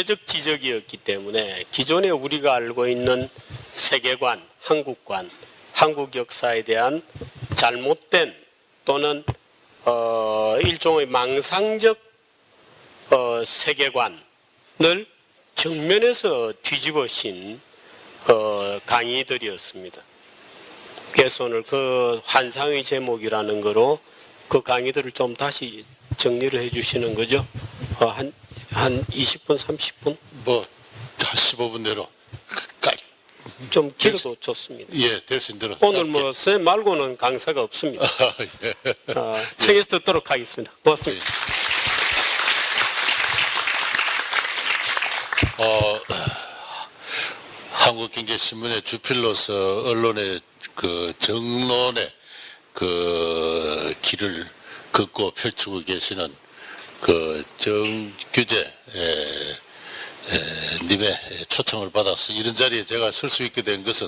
적 지적이었기 때문에 기존에 우리가 알고 있는 세계관, 한국관, 한국 역사에 대한 잘못된 또는 일종의 망상적 세계관을 정면에서 뒤집어신 강의들이었습니다. 그래서 오늘 그 환상의 제목이라는 거로 그 강의들을 좀 다시 정리를 해 주시는 거죠. 한 20분, 30분? 뭐, 한 15분 내로. 좀 길어도 좋습니다. 예, 될 수 있는 대로. 오늘 뭐, 쌤 말고는 강사가 없습니다. 예. 책에서 듣도록 하겠습니다. 고맙습니다. 한국경제신문의 주필로서 언론의 그 정론의 그 길을 걷고 펼치고 계시는 그 정규재 님의 초청을 받아서 이런 자리에 제가 설 수 있게 된 것은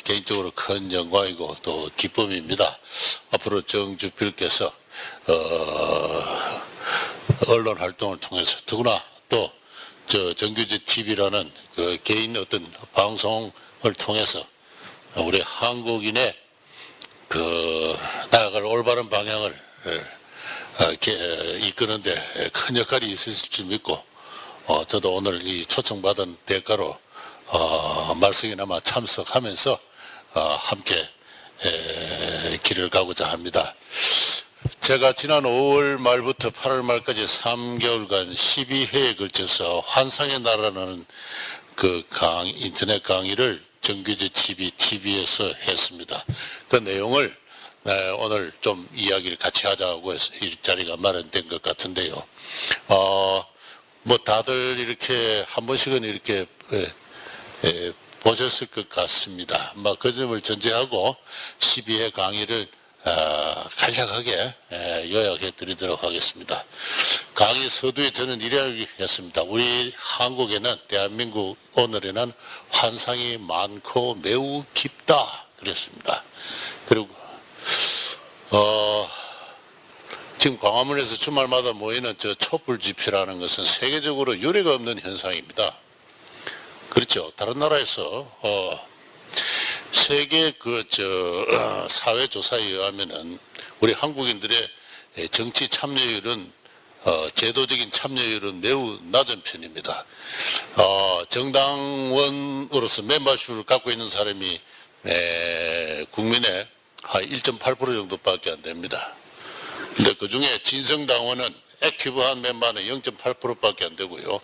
개인적으로 큰 영광이고 또 기쁨입니다. 앞으로 정주필께서 언론 활동을 통해서 더구나 또 정규재 TV라는 그 개인 어떤 방송을 통해서 우리 한국인의 그 나아갈 올바른 방향을 이끄는데 큰 역할이 있으실 줄 믿고 저도 오늘 이 초청받은 대가로 말씀이나마 참석하면서 함께 길을 가고자 합니다. 제가 지난 5월 말부터 8월 말까지 3개월간 12회에 걸쳐서 환상의 나라라는 그 인터넷 강의를 정규재 TV에서 했습니다. 그 내용을 오늘 좀 이야기를 같이 하자고 해서 이 자리가 마련된 것 같은데요. 뭐 다들 이렇게 한 번씩은 이렇게 보셨을 것 같습니다. 그 점을 전제하고 12회 강의를 간략하게 요약해 드리도록 하겠습니다. 강의 서두에 저는 이렇게 했습니다. 우리 한국에는 대한민국 오늘에는 환상이 많고 매우 깊다 그랬습니다. 그리고 지금 광화문에서 주말마다 모이는 저 촛불 집회라는 것은 세계적으로 유례가 없는 현상입니다. 그렇죠. 다른 나라에서 세계 사회 조사에 의하면은 우리 한국인들의 정치 참여율은 제도적인 참여율은 매우 낮은 편입니다. 정당원으로서 멤버십을 갖고 있는 사람이 국민의 한 1.8% 정도밖에 안 됩니다. 근데 그 중에 진성당원은 액티브한 멤버는 0.8%밖에 안 되고요.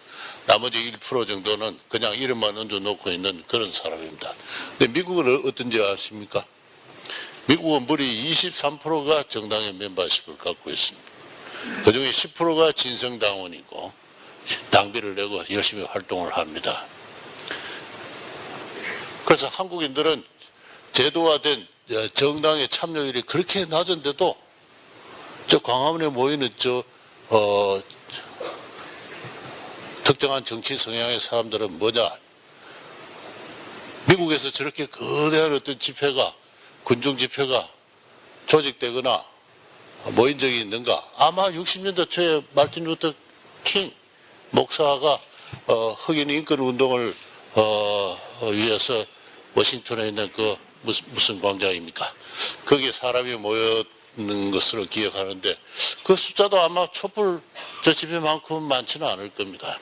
나머지 1% 정도는 그냥 이름만 얹어놓고 있는 그런 사람입니다. 근데 미국은 어떤지 아십니까? 미국은 무리 23%가 정당의 멤버십을 갖고 있습니다. 그 중에 10%가 진성당원이고 당비를 내고 열심히 활동을 합니다. 그래서 한국인들은 제도화된 정당의 참여율이 그렇게 낮은데도 저 광화문에 모이는 특정한 정치 성향의 사람들은 뭐냐? 미국에서 저렇게 거대한 어떤 집회가, 군중 집회가 조직되거나 모인 적이 있는가? 아마 60년대 초에 마틴 루터 킹 목사가 흑인 인권 운동을 위해서 워싱턴에 있는 그 무슨 광장입니까? 거기에 사람이 모였는 것으로 기억하는데 그 숫자도 아마 촛불 저 집회만큼 많지는 않을 겁니다.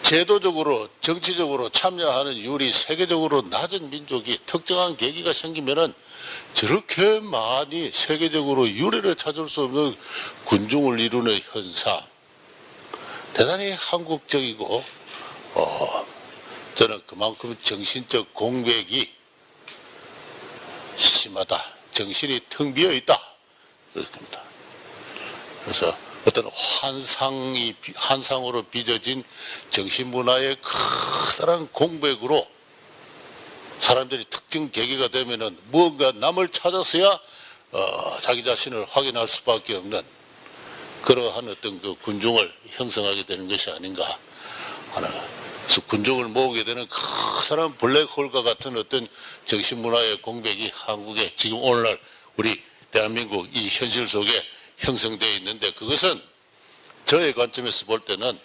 제도적으로 정치적으로 참여하는 율이 세계적으로 낮은 민족이 특정한 계기가 생기면은 저렇게 많이 세계적으로 유례를 찾을 수 없는 군중을 이루는 현상, 대단히 한국적이고 저는 그만큼 정신적 공백이 심하다, 정신이 텅 비어 있다 그렇습니다. 그래서 어떤 환상으로 빚어진 정신문화의 커다란 공백으로 사람들이 특정 계기가 되면은 무언가 남을 찾아서야 자기 자신을 확인할 수밖에 없는 그러한 어떤 그 군중을 형성하게 되는 것이 아닌가 하는. 그래서 군중을 모으게 되는 커다란 블랙홀과 같은 어떤 정신문화의 공백이 한국에 지금 오늘날 우리 대한민국 이 현실 속에 형성되어 있는데 그것은 저의 관점에서 볼 때는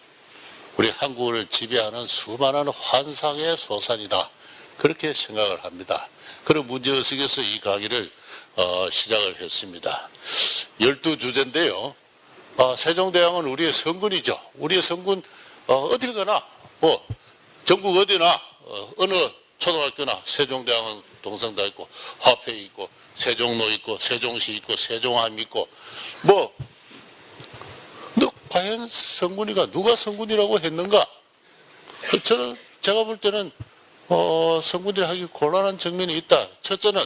우리 한국을 지배하는 수많은 환상의 소산이다. 그렇게 생각을 합니다. 그런 문제의식에서 이 강의를 시작을 했습니다. 12주제인데요. 세종대왕은 우리의 성군이죠. 우리의 성군 어딜 가나 뭐 전국 어디나 어느 초등학교나 세종대왕은 동상도 있고 화폐 있고 세종로 있고 세종시 있고 세종함 있고 뭐 과연 성군이가 누가 성군이라고 했는가? 저는 제가 볼 때는 성군들이 하기 곤란한 측면이 있다. 첫째는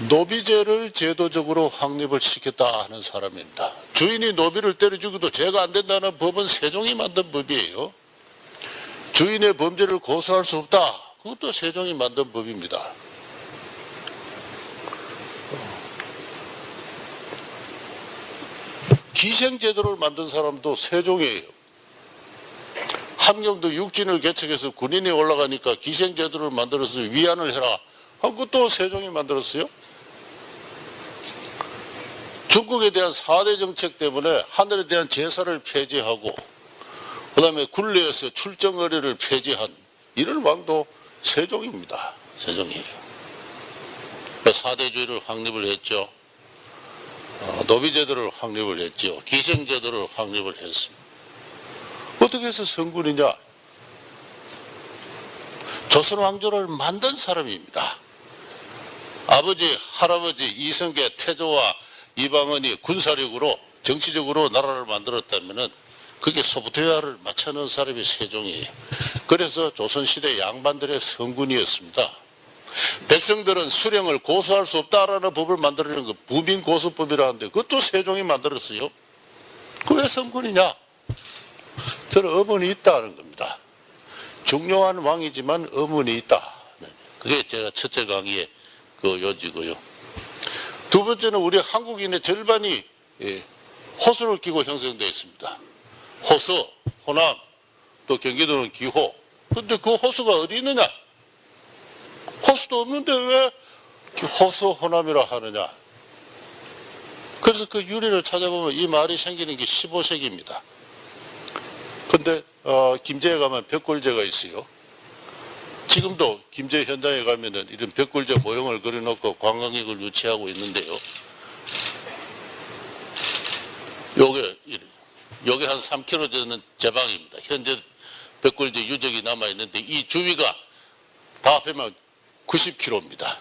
노비제를 제도적으로 확립을 시켰다 하는 사람입니다. 주인이 노비를 때려 죽여도 죄가 안 된다는 법은 세종이 만든 법이에요. 주인의 범죄를 고소할 수 없다. 그것도 세종이 만든 법입니다. 기생제도를 만든 사람도 세종이에요. 함경도 육진을 개척해서 군인이 올라가니까 기생제도를 만들어서 위안을 해라. 그것도 세종이 만들었어요. 중국에 대한 4대 정책 때문에 하늘에 대한 제사를 폐지하고 그 다음에 굴레에서 출정 의례를 폐지한 이런 왕도 세종입니다. 세종이에요. 4대주의를 확립을 했죠. 노비제도를 확립을 했죠. 기생제도를 확립을 했습니다. 어떻게 해서 성군이냐? 조선왕조를 만든 사람입니다. 아버지, 할아버지 이성계, 태조와 이방원이 군사력으로 정치적으로 나라를 만들었다면 그게 소부대화를 맞춰놓은 사람이 세종이에요. 그래서 조선시대 양반들의 성군이었습니다. 백성들은 수령을 고소할 수 없다라는 법을 만들어내는 거 부민고소법이라는데 그것도 세종이 만들었어요. 그 왜 성군이냐? 저는 의문이 있다는 겁니다. 중요한 왕이지만 의문이 있다. 그게 제가 첫째 강의의 그 요지고요. 두 번째는 우리 한국인의 절반이 호수를 끼고 형성되어 있습니다. 호수, 호남, 또 경기도는 기호. 근데 그 호수가 어디 있느냐? 호수도 없는데 왜 호수 호남이라 하느냐? 그래서 그 유래를 찾아보면 이 말이 생기는 게 15세기입니다. 근데 김제에 가면 벽골제가 있어요. 지금도 김제 현장에 가면은 이런 벽골제 모형을 그려놓고 관광객을 유치하고 있는데요. 요게 한 3km 되는 제방입니다. 현재 벽골제 유적이 남아 있는데 이 주위가 다 합하면 90km입니다.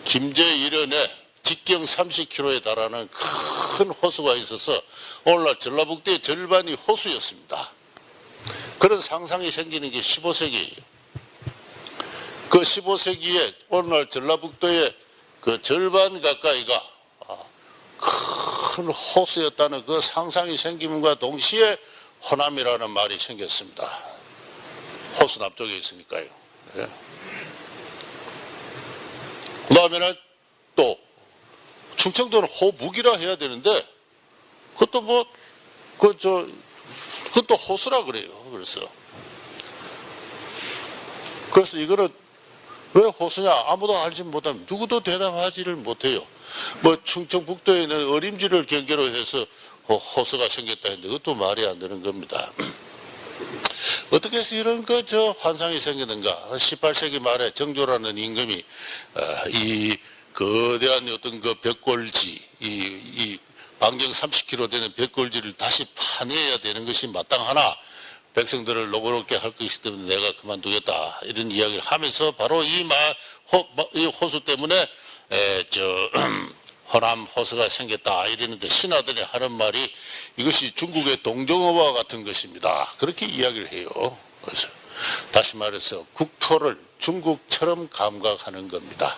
김제 이련에 직경 30km에 달하는 큰 호수가 있어서 오늘날 전라북도의 절반이 호수였습니다. 그런 상상이 생기는 게 15세기예요. 그 15세기에 오늘날 전라북도의 그 절반 가까이가 큰 호수였다는 그 상상이 생김과 동시에 호남이라는 말이 생겼습니다. 호수 남쪽에 있으니까요. 네. 그 다음에는 또 충청도는 호북이라 해야 되는데 그것도 그것도 호수라 그래요. 그래서 이거는 왜 호수냐 아무도 알지 못하면 누구도 대답하지를 못해요. 뭐 충청북도에 있는 어림지를 경계로 해서 호수가 생겼다 했는데 그것도 말이 안 되는 겁니다. 어떻게 해서 이런 환상이 생기는가? 18세기 말에 정조라는 임금이 이 거대한 어떤 그 벽골지, 이 반경 30km 되는 벽골지를 다시 파내야 되는 것이 마땅하나 백성들을 노고롭게 할 것이기 때문에 내가 그만두겠다 이런 이야기를 하면서 바로 이 호수 때문에 호남 호수가 생겼다 이러는데 신하들이 하는 말이 이것이 중국의 동정어와 같은 것입니다. 그렇게 이야기를 해요. 그래서 다시 말해서 국토를 중국처럼 감각하는 겁니다.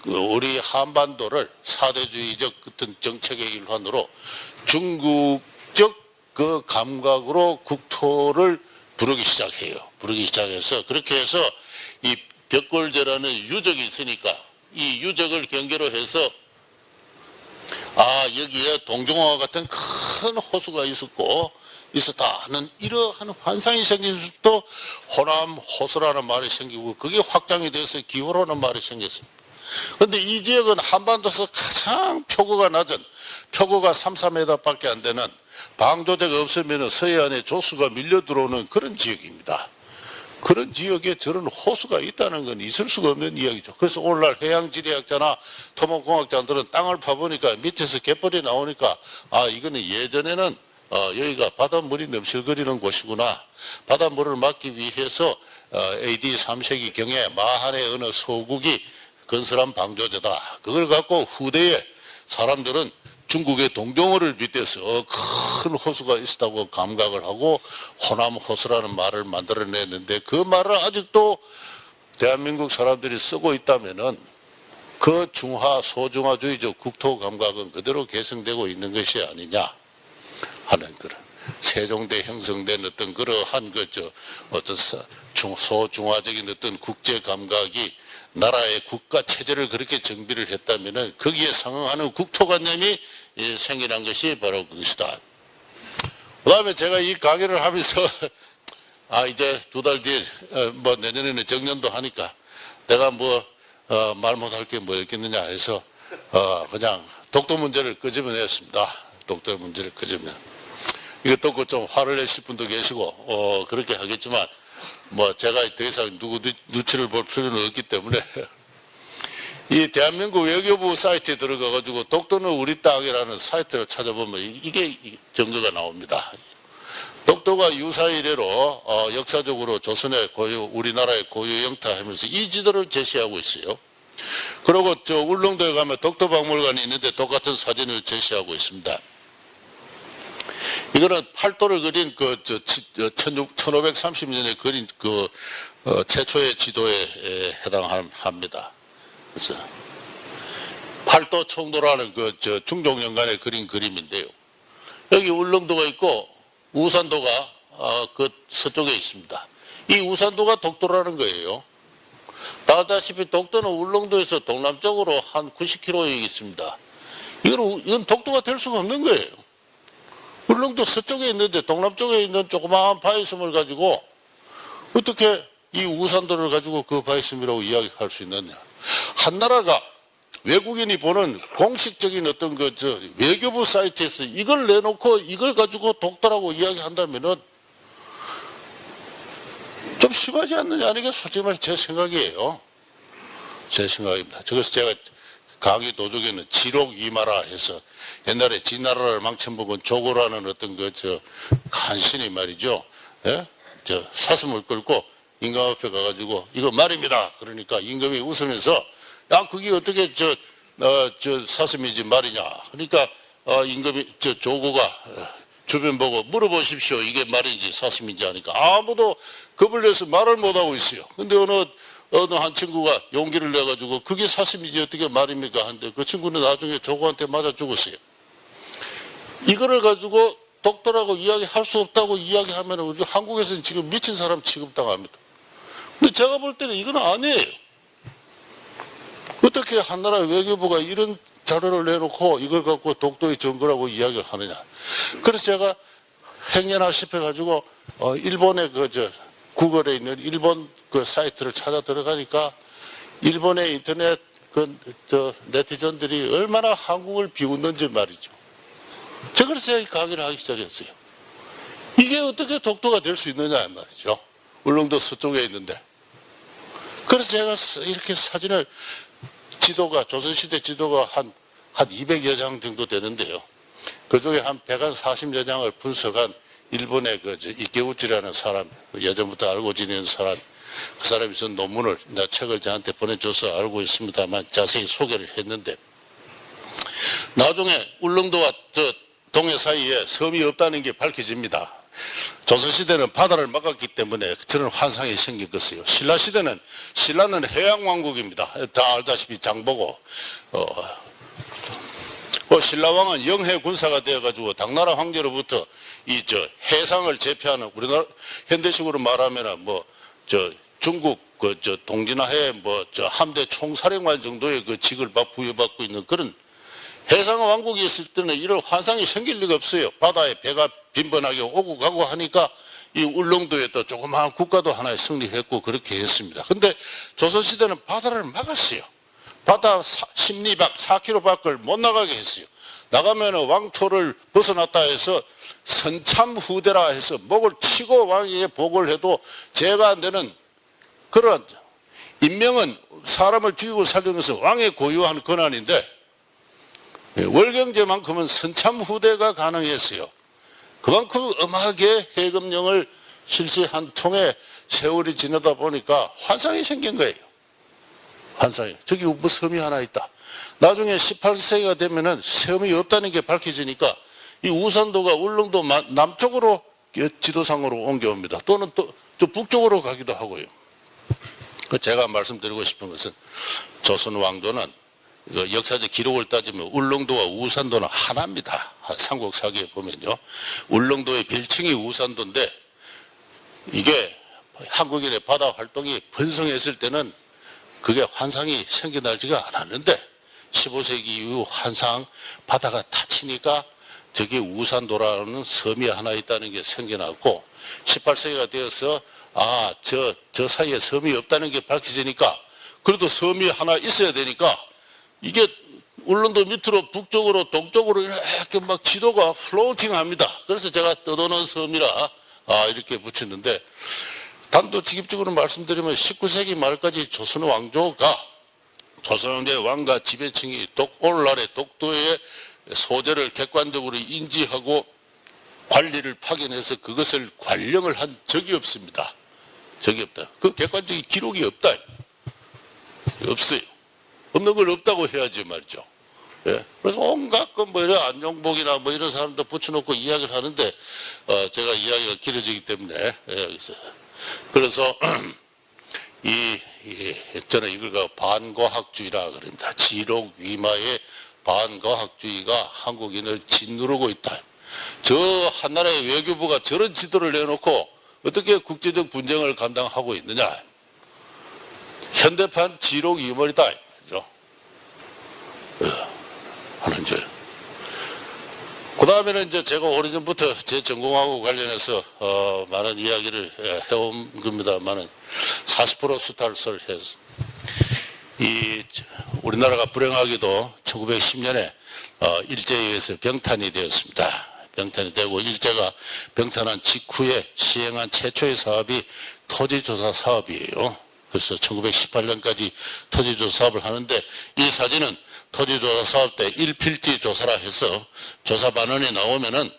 우리 한반도를 사대주의적 어떤 정책의 일환으로 중국적 그 감각으로 국토를 부르기 시작해서 그렇게 해서 이 벽골제라는 유적이 있으니까 이 유적을 경계로 해서 여기에 동정호와 같은 큰 호수가 있었다는 이러한 환상이 생기면서부터 호남 호수라는 말이 생기고 그게 확장이 돼서 기호라는 말이 생겼습니다. 그런데 이 지역은 한반도에서 가장 표고가 낮은 표고가 3, 4m밖에 안 되는 방조제가 없으면 서해안에 조수가 밀려 들어오는 그런 지역입니다. 그런 지역에 저런 호수가 있다는 건 있을 수가 없는 이야기죠. 그래서 오늘날 해양지리학자나 토목공학자들은 땅을 파보니까 밑에서 갯벌이 나오니까 아 이거는 예전에는 여기가 바닷물이 넘실거리는 곳이구나. 바닷물을 막기 위해서 AD 3세기 경에 마한의 어느 소국이 건설한 방조제다. 그걸 갖고 후대에 사람들은 중국의 동경호를 빗대서 큰 호수가 있었다고 감각을 하고 호남호수라는 말을 만들어냈는데 그 말을 아직도 대한민국 사람들이 쓰고 있다면은 그 중화 소중화주의적 국토 감각은 그대로 계승되고 있는 것이 아니냐 하는 그런 세종대 형성된 어떤 그러한 어떤 소중화적인 어떤 국제 감각이 나라의 국가 체제를 그렇게 정비를 했다면은 거기에 상응하는 국토관념이 생겨난 것이 바로 그것이다. 그 다음에 제가 이 강의를 하면서 이제 2달 뒤에 뭐 내년에는 정년도 하니까 내가 뭐 말 못할 게 뭐 있겠느냐 해서 그냥 독도 문제를 끄집어냈습니다. 독도 문제를 끄집어내. 이거 듣고 좀 화를 내실 분도 계시고 그렇게 하겠지만 뭐 제가 더 이상 누구 눈치를 볼 필요는 없기 때문에 이 대한민국 외교부 사이트에 들어가 가지고 독도는 우리 땅이라는 사이트를 찾아보면 이게 증거가 나옵니다. 독도가 유사 이래로 역사적으로 조선의 고유 우리나라의 고유 영토 하면서 이 지도를 제시하고 있어요. 그리고 저 울릉도에 가면 독도박물관이 있는데 똑같은 사진을 제시하고 있습니다. 이거는 팔도를 그린 1530년에 그린 최초의 지도에 해당합니다. 그래서 팔도 청도라는 중종연간에 그린 그림인데요. 여기 울릉도가 있고 우산도가 그 서쪽에 있습니다. 이 우산도가 독도라는 거예요. 다 알다시피 독도는 울릉도에서 동남쪽으로 한 90km 있습니다. 이건 독도가 될 수가 없는 거예요. 울릉도 서쪽에 있는데 동남쪽에 있는 조그마한 바위섬을 가지고 어떻게 이 우산도를 가지고 그 바위섬이라고 이야기할 수 있느냐. 한 나라가 외국인이 보는 공식적인 어떤 외교부 사이트에서 이걸 내놓고 이걸 가지고 독도라고 이야기한다면은 좀 심하지 않느냐. 이게 솔직히 말해 제 생각이에요. 제 생각입니다. 그래서 제가 강의 도중에는 지록 이마라 해서 옛날에 진나라를 망쳐먹은 조고라는 어떤 간신히 말이죠. 예? 사슴을 끌고 임금 앞에 가가지고 이거 말입니다. 그러니까 임금이 웃으면서 야 그게 어떻게 사슴이지 말이냐. 그러니까 임금이 조고가 주변 보고 물어보십시오. 이게 말인지 사슴인지 하니까 아무도 겁을 내서 말을 못하고 있어요. 근데 어느 한 친구가 용기를 내가지고 그게 사슴이지 어떻게 말입니까? 하는데 그 친구는 나중에 조고한테 맞아 죽었어요. 이거를 가지고 독도라고 이야기할 수 없다고 이야기하면 우리 한국에서는 지금 미친 사람 취급당합니다. 근데 제가 볼 때는 이건 아니에요. 어떻게 한나라 외교부가 이런 자료를 내놓고 이걸 갖고 독도의 증거라고 이야기를 하느냐. 그래서 제가 행여나싶어 가지고 일본의 구글에 있는 일본 사이트를 찾아 들어가니까 일본의 인터넷 네티즌들이 얼마나 한국을 비웃는지 말이죠. 제가 그래서 이 강의를 하기 시작했어요. 이게 어떻게 독도가 될 수 있느냐 말이죠. 울릉도 서쪽에 있는데. 그래서 제가 이렇게 사진을 조선시대 지도가 한 200여 장 정도 되는데요. 그 중에 한 140여 장을 분석한 일본의 이케우치라는 사람, 예전부터 알고 지내는 사람, 그 사람이 쓴 논문을, 책을 저한테 보내줘서 알고 있습니다만 자세히 소개를 했는데, 나중에 울릉도와 동해 사이에 섬이 없다는 게 밝혀집니다. 조선시대는 바다를 막았기 때문에 저런 환상이 생겼겠어요. 신라는 해양왕국입니다. 다 알다시피 장보고, 신라왕은 영해 군사가 되어가지고 당나라 황제로부터 해상을 제패하는 우리나라 현대식으로 말하면은 중국 동진하해 함대 총사령관 정도의 직을 부여받고 있는 그런 해상 왕국이 있을 때는 이런 환상이 생길 리가 없어요. 바다에 배가 빈번하게 오고 가고 하니까 이 울릉도에 또 조그마한 국가도 하나 성립했고 그렇게 했습니다. 근데 조선시대는 바다를 막았어요. 바다 심리박 4km 밖을 못 나가게 했어요. 나가면 왕토를 벗어났다 해서 선참 후대라 해서 목을 치고 왕에게 보고를 해도 죄가 안 되는 그런 인명은 사람을 죽이고 살리는 것은 왕의 고유한 권한인데 월경제만큼은 선참 후대가 가능했어요. 그만큼 엄하게 해금령을 실시한 통에 세월이 지나다 보니까 환상이 생긴 거예요. 환상이. 저기 뭐 섬이 하나 있다. 나중에 18세기가 되면은 섬이 없다는 게 밝혀지니까 이 우산도가 울릉도 남쪽으로 지도상으로 옮겨옵니다. 또는 또 저 북쪽으로 가기도 하고요. 제가 말씀드리고 싶은 것은 조선 왕조는 역사적 기록을 따지면 울릉도와 우산도는 하나입니다. 삼국사기에 보면요. 울릉도의 별칭이 우산도인데 이게 한국인의 바다 활동이 번성했을 때는 그게 환상이 생겨나지가 않았는데 15세기 이후 환상 바다가 닫히니까 저기 우산도라는 섬이 하나 있다는 게 생겨났고 18세기가 되어서 저 사이에 섬이 없다는 게 밝혀지니까 그래도 섬이 하나 있어야 되니까 이게 울릉도 밑으로 북쪽으로 동쪽으로 이렇게 막 지도가 플로팅 합니다. 그래서 제가 떠도는 섬이라 이렇게 붙였는데 단도직입적으로 말씀드리면 19세기 말까지 조선 왕조가 조선왕조의 왕과 지배층이 오늘날의 독도의 소재를 객관적으로 인지하고 관리를 파견해서 그것을 관령을 한 적이 없습니다. 적이 없다. 그 객관적인 기록이 없다. 없어요. 없는 걸 없다고 해야지 말이죠. 예. 그래서 온갖 뭐 이런 안용복이나 뭐 이런 사람들 붙여놓고 이야기를 하는데 제가 이야기가 길어지기 때문에 그래서 저는 이걸 반과학주의라 그럽니다. 지록 위마의 반과학주의가 한국인을 짓누르고 있다. 저 한나라의 외교부가 저런 지도를 내놓고 어떻게 국제적 분쟁을 감당하고 있느냐. 현대판 지록 유머리다. 그죠? 하는 줄. 그 다음에는 이제 제가 오래전부터 제 전공하고 관련해서 많은 이야기를 해온 겁니다만은 40% 수탈설 해서 우리나라가 불행하게도 1910년에 일제에 의해서 병탄이 되었습니다. 병탄이 되고 일제가 병탄한 직후에 시행한 최초의 사업이 토지조사 사업이에요. 그래서 1918년까지 토지조사 사업을 하는데 이 사진은 토지조사 사업 때 일필지 조사라 해서 조사 반원이 나오면은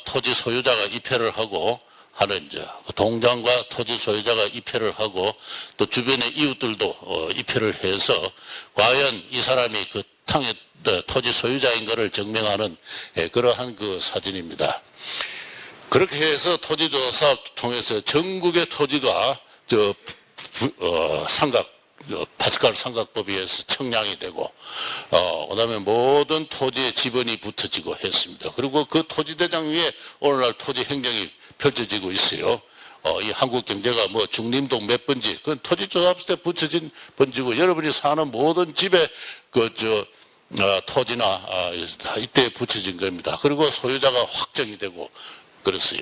토지 소유자가 입회를 하고 하는 이제 동장과 토지 소유자가 입회를 하고 또 주변의 이웃들도 입회를 해서 과연 이 사람이 그 땅의 토지 소유자인 것을 증명하는 그러한 그 사진입니다. 그렇게 해서 토지조사 사업 통해서 전국의 토지가 파스칼 삼각법에 의해서 청량이 되고 그다음에 모든 토지에 지번이 붙어지고 했습니다. 그리고 그 토지대장 위에 오늘날 토지 행정이 펼쳐지고 있어요. 이 한국 경제가 뭐 중림동 몇 번지 그건 토지조사할 때 붙여진 번지고 여러분이 사는 모든 집에 토지나 이때 붙여진 겁니다. 그리고 소유자가 확정이 되고 그랬어요.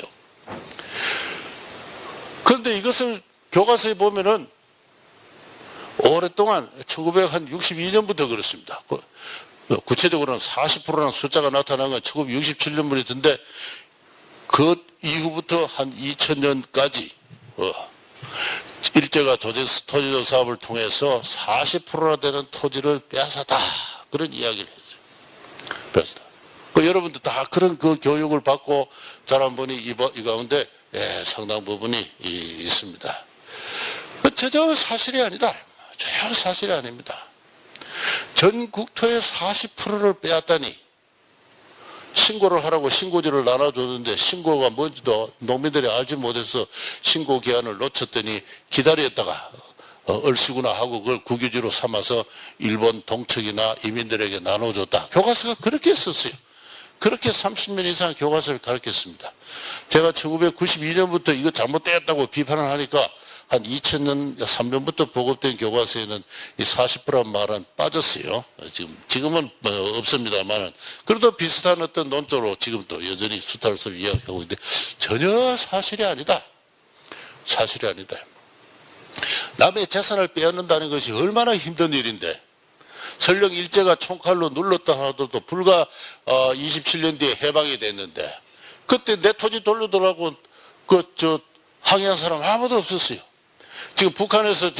그런데 이것을 교과서에 보면은 오랫동안 1962년부터 그렇습니다. 구체적으로는 40%라는 숫자가 나타난 건 1967년부터인데 그 이후부터 한 2000년까지 일제가 토지조사 사업을 통해서 40%나 되는 토지를 빼앗았다. 그런 이야기를 했어요. 빼앗았다. 여러분도 다 그런 그 교육을 받고 자란 분이 이 가운데 상당 부분이 있습니다. 저 사실이 아니다. 전혀 사실이 아닙니다. 전 국토의 40%를 빼앗다니 신고를 하라고 신고지를 나눠줬는데 신고가 뭔지도 농민들이 알지 못해서 신고 기한을 놓쳤더니 기다렸다가 얼씨구나 하고 그걸 국유지로 삼아서 일본 동척이나 이민들에게 나눠줬다. 교과서가 그렇게 썼어요. 그렇게 30년 이상 교과서를 가르쳤습니다. 제가 1992년부터 이거 잘못되었다고 비판을 하니까 한 2000년, 3년부터 보급된 교과서에는 이 40%란 말은 빠졌어요. 지금은 없습니다만, 그래도 비슷한 어떤 논조로 지금도 여전히 수탈서를 이야기하고 있는데 전혀 사실이 아니다. 사실이 아니다. 남의 재산을 빼앗는다는 것이 얼마나 힘든 일인데, 설령 일제가 총칼로 눌렀다 하더라도 불과 27년 뒤에 해방이 됐는데 그때 내 토지 돌려달라고 항의한 사람 아무도 없었어요. 지금 북한에서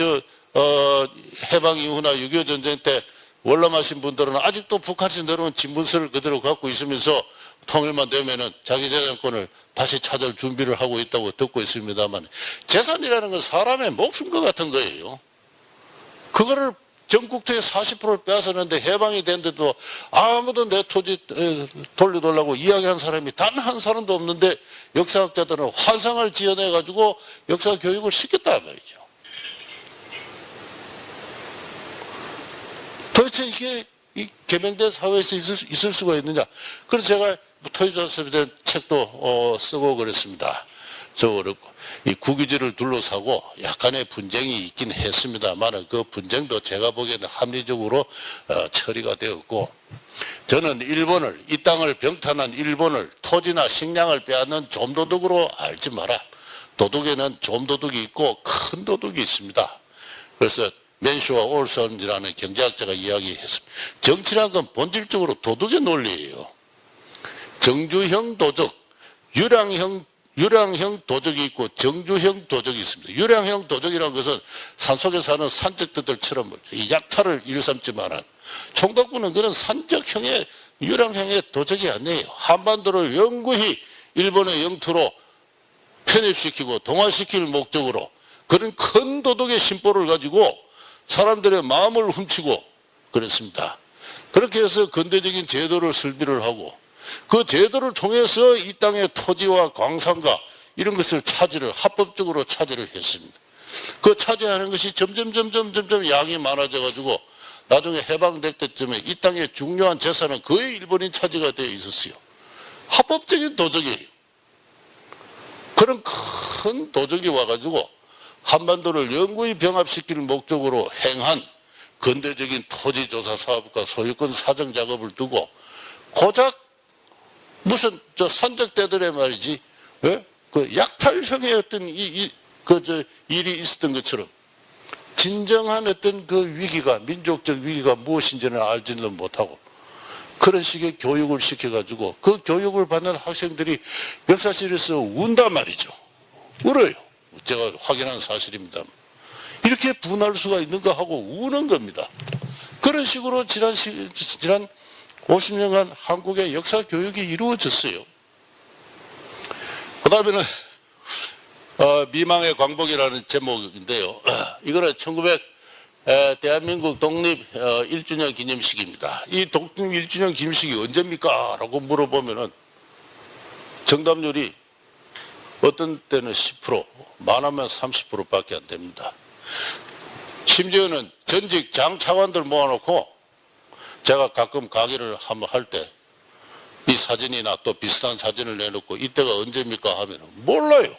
해방 이후나 6.25 전쟁 때 월남하신 분들은 아직도 북한에서 내려온 진문서를 그대로 갖고 있으면서 통일만 되면은 자기 재산권을 다시 찾을 준비를 하고 있다고 듣고 있습니다만, 재산이라는 건 사람의 목숨과 같은 거예요. 그거를 전국토의 40%를 빼앗았는데 해방이 됐는데도 아무도 내 토지 돌려달라고 이야기한 사람이 단 한 사람도 없는데 역사학자들은 환상을 지어내가지고 역사 교육을 시켰단 말이죠. 도대체 이게 이 개명된 사회에서 있을 수가 있느냐. 그래서 제가 토지자습에 대한 책도 쓰고 그랬습니다. 이 국유지를 둘러싸고 약간의 분쟁이 있긴 했습니다만 그 분쟁도 제가 보기에는 합리적으로 처리가 되었고, 저는 일본을, 이 땅을 병탄한 일본을 토지나 식량을 빼앗는 좀도둑으로 알지 마라. 도둑에는 좀도둑이 있고 큰 도둑이 있습니다. 그래서 맨슈와 올선이라는 경제학자가 이야기했습니다. 정치란 건 본질적으로 도둑의 논리예요. 정주형 도적, 유량형 도적이 있고 정주형 도적이 있습니다. 유량형 도적이라는 것은 산속에 사는 산적들처럼 이 약탈을 일삼지만은, 총독부는 그런 산적형의 유량형의 도적이 아니에요. 한반도를 영구히 일본의 영토로 편입시키고 동화시킬 목적으로 그런 큰 도덕의 심보를 가지고 사람들의 마음을 훔치고 그랬습니다. 그렇게 해서 근대적인 제도를 설비를 하고 그 제도를 통해서 이 땅의 토지와 광산과 이런 것을 합법적으로 차지를 했습니다. 그 차지하는 것이 점점 양이 많아져 가지고 나중에 해방될 때쯤에 이 땅의 중요한 재산은 거의 일본인 차지가 되어 있었어요. 합법적인 도적이에요. 그런 큰 도적이 와가지고 한반도를 영구히 병합시킬 목적으로 행한 근대적인 토지조사 사업과 소유권 사정 작업을 두고 고작 무슨 산적대들의 말이지, 예? 그 약탈형의 어떤 일이 있었던 것처럼 진정한 어떤 그 위기가, 민족적 위기가 무엇인지는 알지는 못하고 그런 식의 교육을 시켜가지고 그 교육을 받는 학생들이 역사실에서 운단 말이죠. 울어요. 제가 확인한 사실입니다. 이렇게 분할 수가 있는가 하고 우는 겁니다. 그런 식으로 지난 50년간 한국의 역사 교육이 이루어졌어요. 그 다음에는 미망의 광복이라는 제목인데요. 이거는 대한민국 독립 1주년 기념식입니다. 이 독립 1주년 기념식이 언제입니까? 라고 물어보면은 정답률이 어떤 때는 10%, 많으면 30%밖에 안 됩니다. 심지어는 전직 장차관들 모아놓고 제가 가끔 강의를 한번 할 때 이 사진이나 또 비슷한 사진을 내놓고 이때가 언제입니까 하면 몰라요.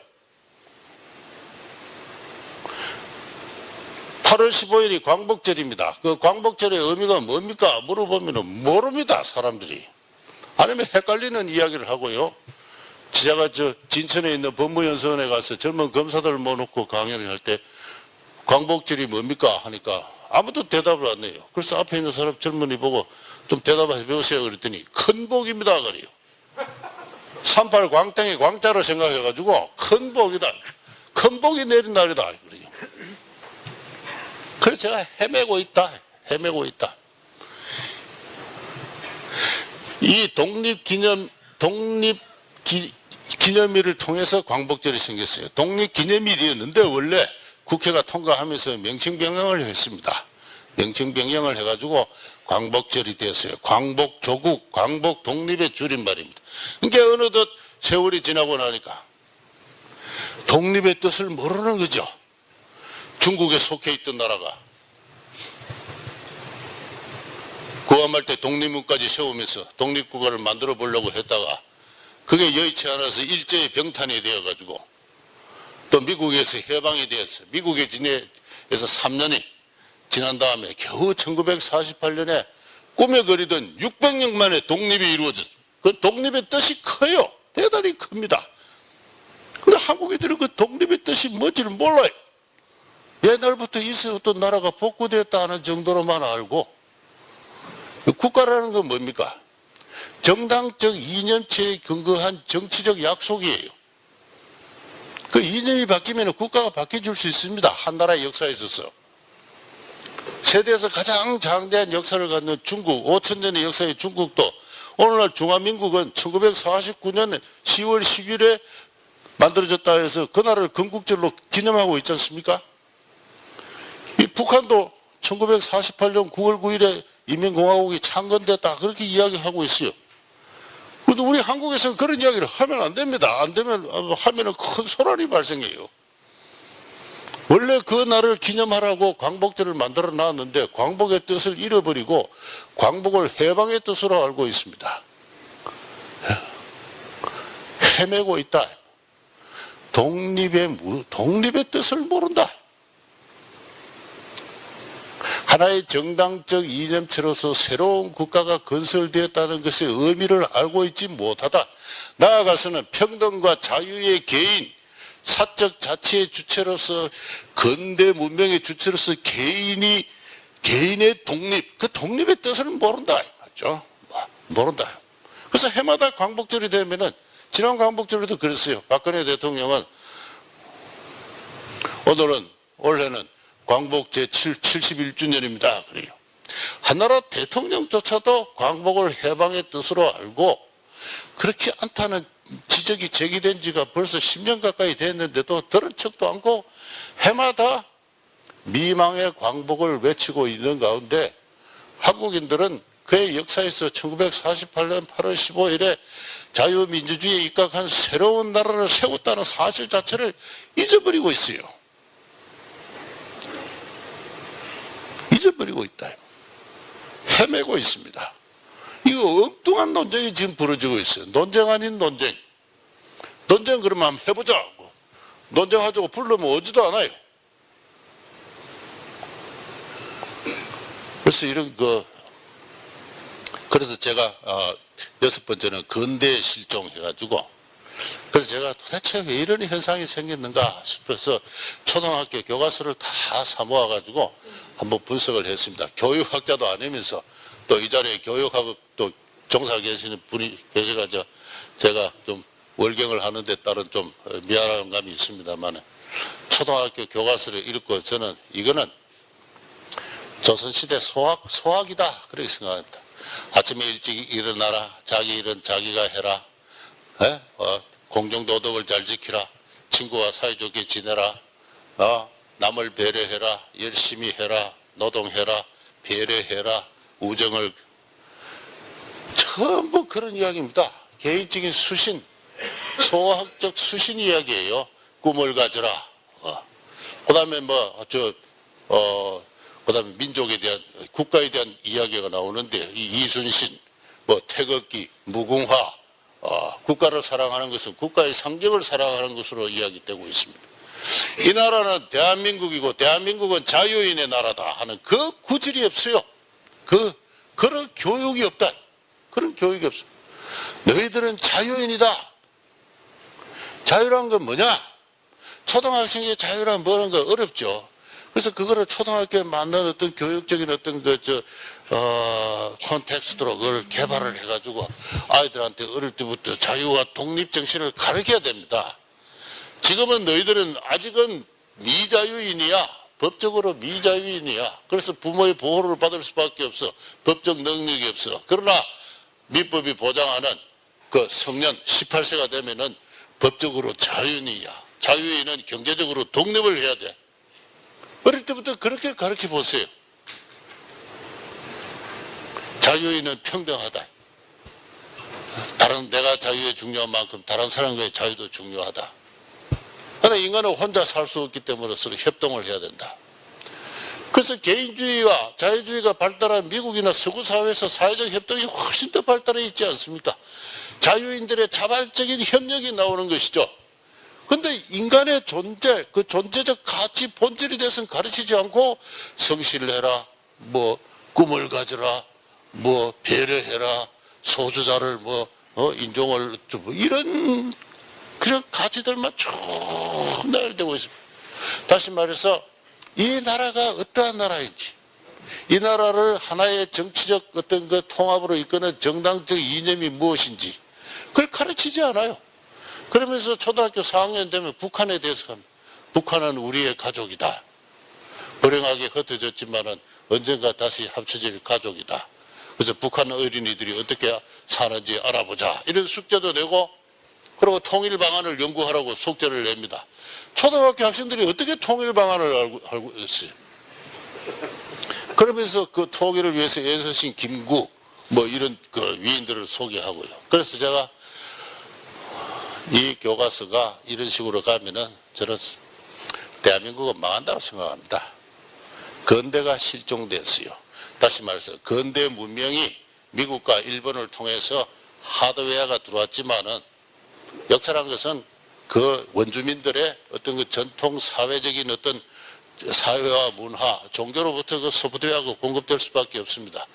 8월 15일이 광복절입니다. 그 광복절의 의미가 뭡니까? 물어보면 모릅니다, 사람들이. 아니면 헷갈리는 이야기를 하고요. 제가 진천에 있는 법무연수원에 가서 젊은 검사들 모아놓고 강연을 할 때 광복절이 뭡니까? 하니까 아무도 대답을 안 해요. 그래서 앞에 있는 사람 젊은이 보고 좀 대답해 보세요. 그랬더니 큰 복입니다. 그래요. 38 광땡이 광자로 생각해가지고 큰 복이다. 큰 복이 내린 날이다. 그래요. 그래서 제가 헤매고 있다. 이 독립기념일을 통해서 광복절이 생겼어요. 독립기념일이었는데 원래 국회가 통과하면서 명칭 변경을 했습니다. 명칭 변경을 해가지고 광복절이 되었어요. 광복조국, 광복독립의 줄임말입니다. 그러니까 어느덧 세월이 지나고 나니까 독립의 뜻을 모르는 거죠. 중국에 속해 있던 나라가 구한말 때 독립문까지 세우면서 독립국가를 만들어 보려고 했다가 그게 여의치 않아서 일제의 병탄이 되어가지고 또 미국에서 해방이 되었어요. 미국에 지내서 3년이 지난 다음에 겨우 1948년에 꿈에 그리던 600년 만에 독립이 이루어졌어요. 그 독립의 뜻이 커요. 대단히 큽니다. 근데 한국 애들은 그 독립의 뜻이 뭔지를 몰라요. 옛날부터 있었던 나라가 복구됐다는 정도로만 알고 국가라는 건 뭡니까? 정당적 이념체에 근거한 정치적 약속이에요. 그 이념이 바뀌면 국가가 바뀌어줄 수 있습니다. 한 나라의 역사에 있어서. 세계에서 가장 장대한 역사를 갖는 중국, 5천년의 역사의 중국도 오늘날 중화민국은 1949년 10월 10일에 만들어졌다 해서 그날을 건국절로 기념하고 있지 않습니까? 이 북한도 1948년 9월 9일에 인민공화국이 창건됐다 그렇게 이야기하고 있어요. 그런데 우리 한국에서는 그런 이야기를 하면 안 됩니다. 안 되면 하면은 큰 소란이 발생해요. 원래 그 날을 기념하라고 광복절을 만들어 놨는데 광복의 뜻을 잃어버리고 광복을 해방의 뜻으로 알고 있습니다. 헤매고 있다. 독립의 뜻을 모른다. 하나의 정당적 이념체로서 새로운 국가가 건설되었다는 것의 의미를 알고 있지 못하다. 나아가서는 평등과 자유의 개인, 사적 자치의 주체로서 근대 문명의 주체로서 개인의 독립, 그 독립의 뜻을 모른다. 맞죠? 모른다. 그래서 해마다 광복절이 되면은 지난 광복절에도 그랬어요. 박근혜 대통령은 올해는 광복 제71주년입니다. 그래요. 한나라 대통령조차도 광복을 해방의 뜻으로 알고 그렇게 않다는 지적이 제기된 지가 벌써 10년 가까이 됐는데도 들은 척도 않고 해마다 미망의 광복을 외치고 있는 가운데 한국인들은 그의 역사에서 1948년 8월 15일에 자유민주주의에 입각한 새로운 나라를 세웠다는 사실 자체를 잊어버리고 있어요. 잊어버리고 있다. 헤매고 있습니다. 이거 엉뚱한 논쟁이 지금 벌어지고 있어요. 논쟁 아닌 논쟁. 논쟁 그러면 한번 해보자. 논쟁하자고 부르면 오지도 않아요. 그래서 그래서 제가 6번째는 근대에 실종해가지고 그래서 제가 도대체 왜 이런 현상이 생겼는가 싶어서 초등학교 교과서를 다 사모아가지고 한번 분석을 했습니다. 교육학자도 아니면서 또 이 자리에 교육하고 또 종사 계시는 분이 계셔가지고 제가 좀 월경을 하는데 따른 좀 미안한 감이 있습니다만 초등학교 교과서를 읽고 저는 이거는 조선시대 소학이다 그렇게 생각합니다. 아침에 일찍 일어나라. 자기 일은 자기가 해라. 공정도덕을 잘 지키라. 친구와 사이좋게 지내라. 남을 배려해라. 열심히 해라. 노동해라. 배려해라. 우정을 전부 그런 이야기입니다. 개인적인 수신, 소학적 수신 이야기예요. 꿈을 가져라. 그다음에 그다음에 민족에 대한 국가에 대한 이야기가 나오는데 이순신, 태극기, 무궁화, 국가를 사랑하는 것은 국가의 상징을 사랑하는 것으로 이야기되고 있습니다. 이 나라는 대한민국이고 대한민국은 자유인의 나라다 하는 그 구질이 없어요. 그런 교육이 없다. 그런 교육이 없어. 너희들은 자유인이다. 자유란 건 뭐냐? 초등학생의 자유란 뭐라는 거 어렵죠. 그래서 그거를 초등학교에 맞는 어떤 교육적인 어떤 콘텍스트로 그걸 개발을 해가지고 아이들한테 어릴 때부터 자유와 독립 정신을 가르쳐야 됩니다. 지금은 너희들은 아직은 미자유인이야. 법적으로 미자유인이야. 그래서 부모의 보호를 받을 수밖에 없어. 법적 능력이 없어. 그러나 민법이 보장하는 그 성년 18세가 되면은 법적으로 자유인이야. 자유인은 경제적으로 독립을 해야 돼. 어릴 때부터 그렇게 가르쳐 보세요. 자유인은 평등하다. 내가 자유에 중요한 만큼 다른 사람과의 자유도 중요하다. 그러나 인간은 혼자 살 수 없기 때문에 서로 협동을 해야 된다. 그래서 개인주의와 자유주의가 발달한 미국이나 서구 사회에서 사회적 협동이 훨씬 더 발달해 있지 않습니까? 자유인들의 자발적인 협력이 나오는 것이죠. 그런데 인간의 존재, 그 존재적 가치 본질에 대해서는 가르치지 않고 성실해라, 꿈을 가져라, 배려해라, 소수자를 인종을 이런 그런 가치들만 쭉 나열되고 있습니다. 다시 말해서 이 나라가 어떠한 나라인지 이 나라를 하나의 정치적 어떤 그 통합으로 이끄는 정당적 이념이 무엇인지 그걸 가르치지 않아요. 그러면서 초등학교 4학년 되면 북한에 대해서 합니다. 북한은 우리의 가족이다. 불행하게 흩어졌지만은 언젠가 다시 합쳐질 가족이다. 그래서 북한 어린이들이 어떻게 사는지 알아보자. 이런 숙제도 내고 그리고 통일 방안을 연구하라고 숙제를 냅니다. 초등학교 학생들이 어떻게 통일 방안을 알고 있어요? 그러면서 그 통일을 위해서 애쓰신 김구 뭐 이런 그 위인들을 소개하고요. 그래서 제가 이 교과서가 이런 식으로 가면은 저는 대한민국은 망한다고 생각합니다. 근대가 실종됐어요. 다시 말해서 근대 문명이 미국과 일본을 통해서 하드웨어가 들어왔지만은 역사란 것은 그 원주민들의 어떤 그 전통 사회적인 어떤 사회와 문화, 종교로부터 그 소프트웨어가 공급될 수밖에 없습니다.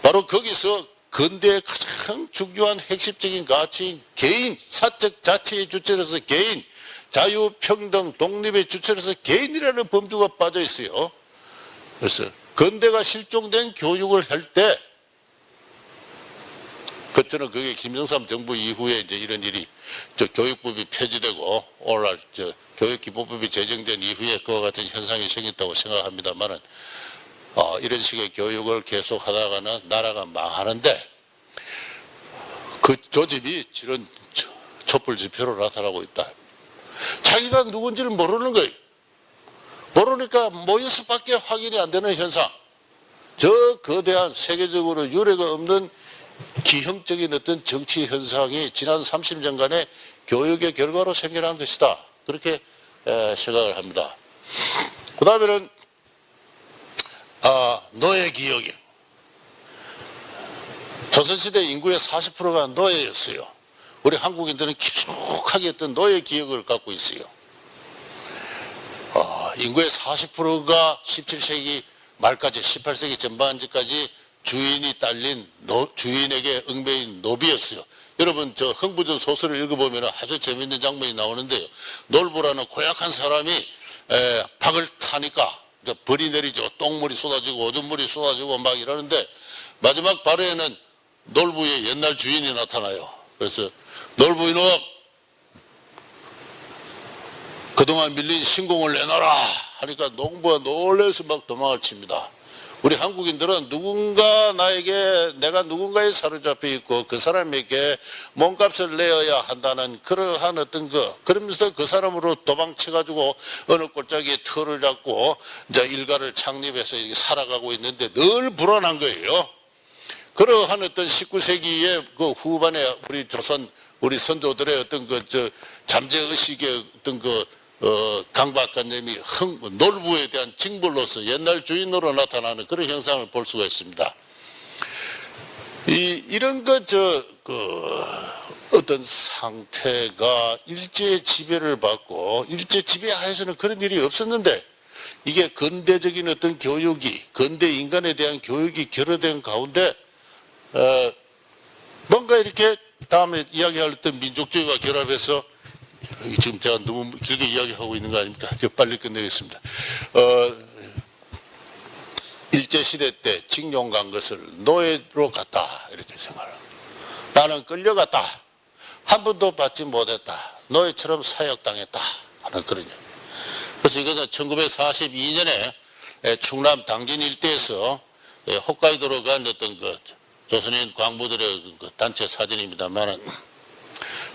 바로 거기서 근대의 가장 중요한 핵심적인 가치인 개인, 사적 자치의 주체로서 개인, 자유, 평등, 독립의 주체로서 개인이라는 범주가 빠져 있어요. 그래서 근대가 실종된 교육을 할 때, 저는 그게 김영삼 정부 이후에 이제 이런 일이 교육법이 폐지되고 오늘날 교육기본법이 제정된 이후에 그와 같은 현상이 생겼다고 생각합니다만은 이런 식의 교육을 계속 하다가는 나라가 망하는데 그 조짐이 이런 촛불 집회로 나타나고 있다. 자기가 누군지를 모르는 거예요. 모르니까 모여서밖에 확인이 안 되는 현상. 저 거대한 세계적으로 유례가 없는 기형적인 어떤 정치 현상이 지난 30년간의 교육의 결과로 생겨난 것이다. 그렇게 생각을 합니다. 그 다음에는 노예기억이. 조선시대 인구의 40%가 노예였어요. 우리 한국인들은 깊숙하게 어떤 노예기억을 갖고 있어요. 인구의 40%가 17세기 말까지 18세기 전반까지 주인이 딸린 주인에게 얽매인 노비였어요. 여러분 저 흥부전 소설을 읽어보면 아주 재미있는 장면이 나오는데요. 놀부라는 고약한 사람이 박을 타니까 벌이 내리죠. 똥물이 쏟아지고 오줌물이 쏟아지고 막 이러는데 마지막 발에는 놀부의 옛날 주인이 나타나요. 그래서 놀부 이놈 그동안 밀린 신공을 내놔라 하니까 농부가 놀라서 막 도망을 칩니다. 우리 한국인들은 누군가 내가 누군가에 사로잡혀 있고 그 사람에게 몸값을 내어야 한다는 그러한 어떤 그러면서 그 사람으로 도망쳐가지고 어느 골짜기에 터를 잡고 이제 일가를 창립해서 살아가고 있는데 늘 불안한 거예요. 그러한 어떤 19세기의 그 후반에 우리 선조들의 어떤 잠재의식의 어떤 강박관념이 놀부에 대한 징벌로서 옛날 주인으로 나타나는 그런 현상을 볼 수가 있습니다. 이런 어떤 상태가 일제 지배를 받고 일제 지배 하에서는 그런 일이 없었는데 이게 근대적인 어떤 교육이 근대 인간에 대한 교육이 결여된 가운데 뭔가 이렇게 다음에 이야기할 어떤 민족주의와 결합해서 지금 제가 너무 길게 이야기하고 있는 거 아닙니까? 빨리 끝내겠습니다. 일제시대 때 징용 간 것을 노예로 갔다 이렇게 생각합니다. 나는 끌려갔다. 한 번도 받지 못했다. 노예처럼 사역당했다 하는 그런. 그래서 이것은 1942년에 충남 당진 일대에서 홋카이도로 간 어떤 조선인 광부들의 단체 사진입니다만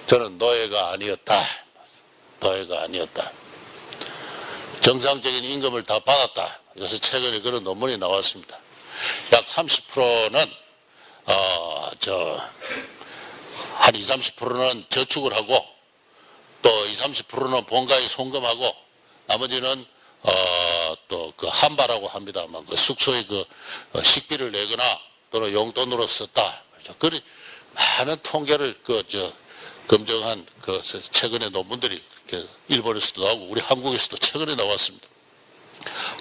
저는 노예가 아니었다. 노예가 아니었다. 정상적인 임금을 다 받았다. 그래서 최근에 그런 논문이 나왔습니다. 약 30%는 한 20, 30%는 저축을 하고 또 20, 30%는 본가에 송금하고 나머지는 또 그 한바라고 합니다만 그 숙소에 식비를 내거나 또는 용돈으로 썼다. 그런 많은 통계를 검증한 최근의 논문들이 일본에서도 나오고 우리 한국에서도 최근에 나왔습니다.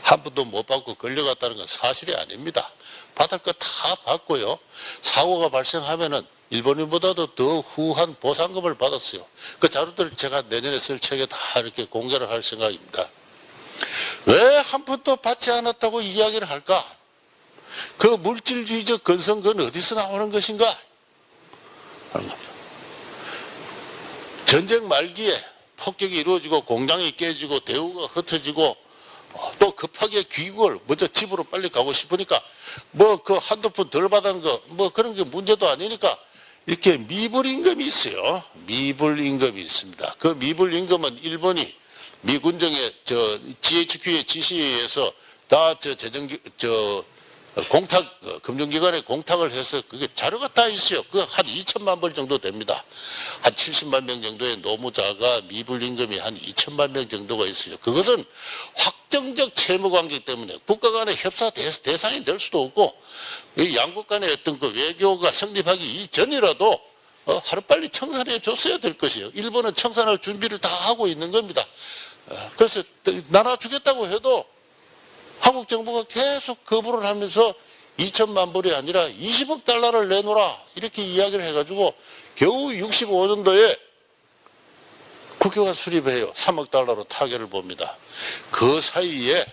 한 번도 못 받고 끌려갔다는 건 사실이 아닙니다. 받을 거 다 받고요. 사고가 발생하면은 일본인보다도 더 후한 보상금을 받았어요. 그 자료들을 제가 내년에 쓸 책에 다 이렇게 공개를 할 생각입니다. 왜 한 번도 받지 않았다고 이야기를 할까? 그 물질주의적 건성 그건 어디서 나오는 것인가 하는 겁니다. 전쟁 말기에 폭격이 이루어지고 공장이 깨지고 대우가 흩어지고 또 급하게 귀국을 먼저 집으로 빨리 가고 싶으니까 뭐 그 한두 푼 덜 받은 거 뭐 그런 게 문제도 아니니까 이렇게 미불임금이 있어요. 미불임금이 있습니다. 그 미불임금은 일본이 미군정의 GHQ의 지시에 의해서 다 공탁 금융기관에 공탁을 해서 그게 자료가 다 있어요. 그 한 2천만 불 정도 됩니다. 한 70만 명 정도의 노무자가 미불임금이 한 2천만 명 정도가 있어요. 그것은 확정적 채무관계 때문에 국가 간의 협사 대상이 될 수도 없고 이 양국 간의 어떤 그 외교가 성립하기 이전이라도 하루빨리 청산해 줬어야 될 것이에요. 일본은 청산할 준비를 다 하고 있는 겁니다. 그래서 나눠 주겠다고 해도 한국 정부가 계속 거부를 하면서 2천만 불이 아니라 20억 달러를 내놓으라 이렇게 이야기를 해가지고 겨우 65년도에 국교가 수립해요. 3억 달러로 타결을 봅니다. 그 사이에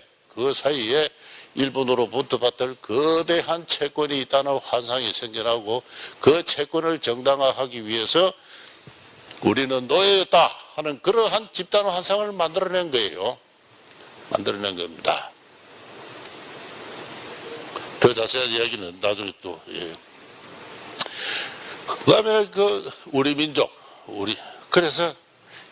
일본으로부터 받을 거대한 채권이 있다는 환상이 생겨나고 그 채권을 정당화하기 위해서 우리는 노예였다 하는 그러한 집단 환상을 만들어낸 거예요. 만들어낸 겁니다. 더 자세한 이야기는 나중에 또, 예. 그 다음에 우리 민족, 그래서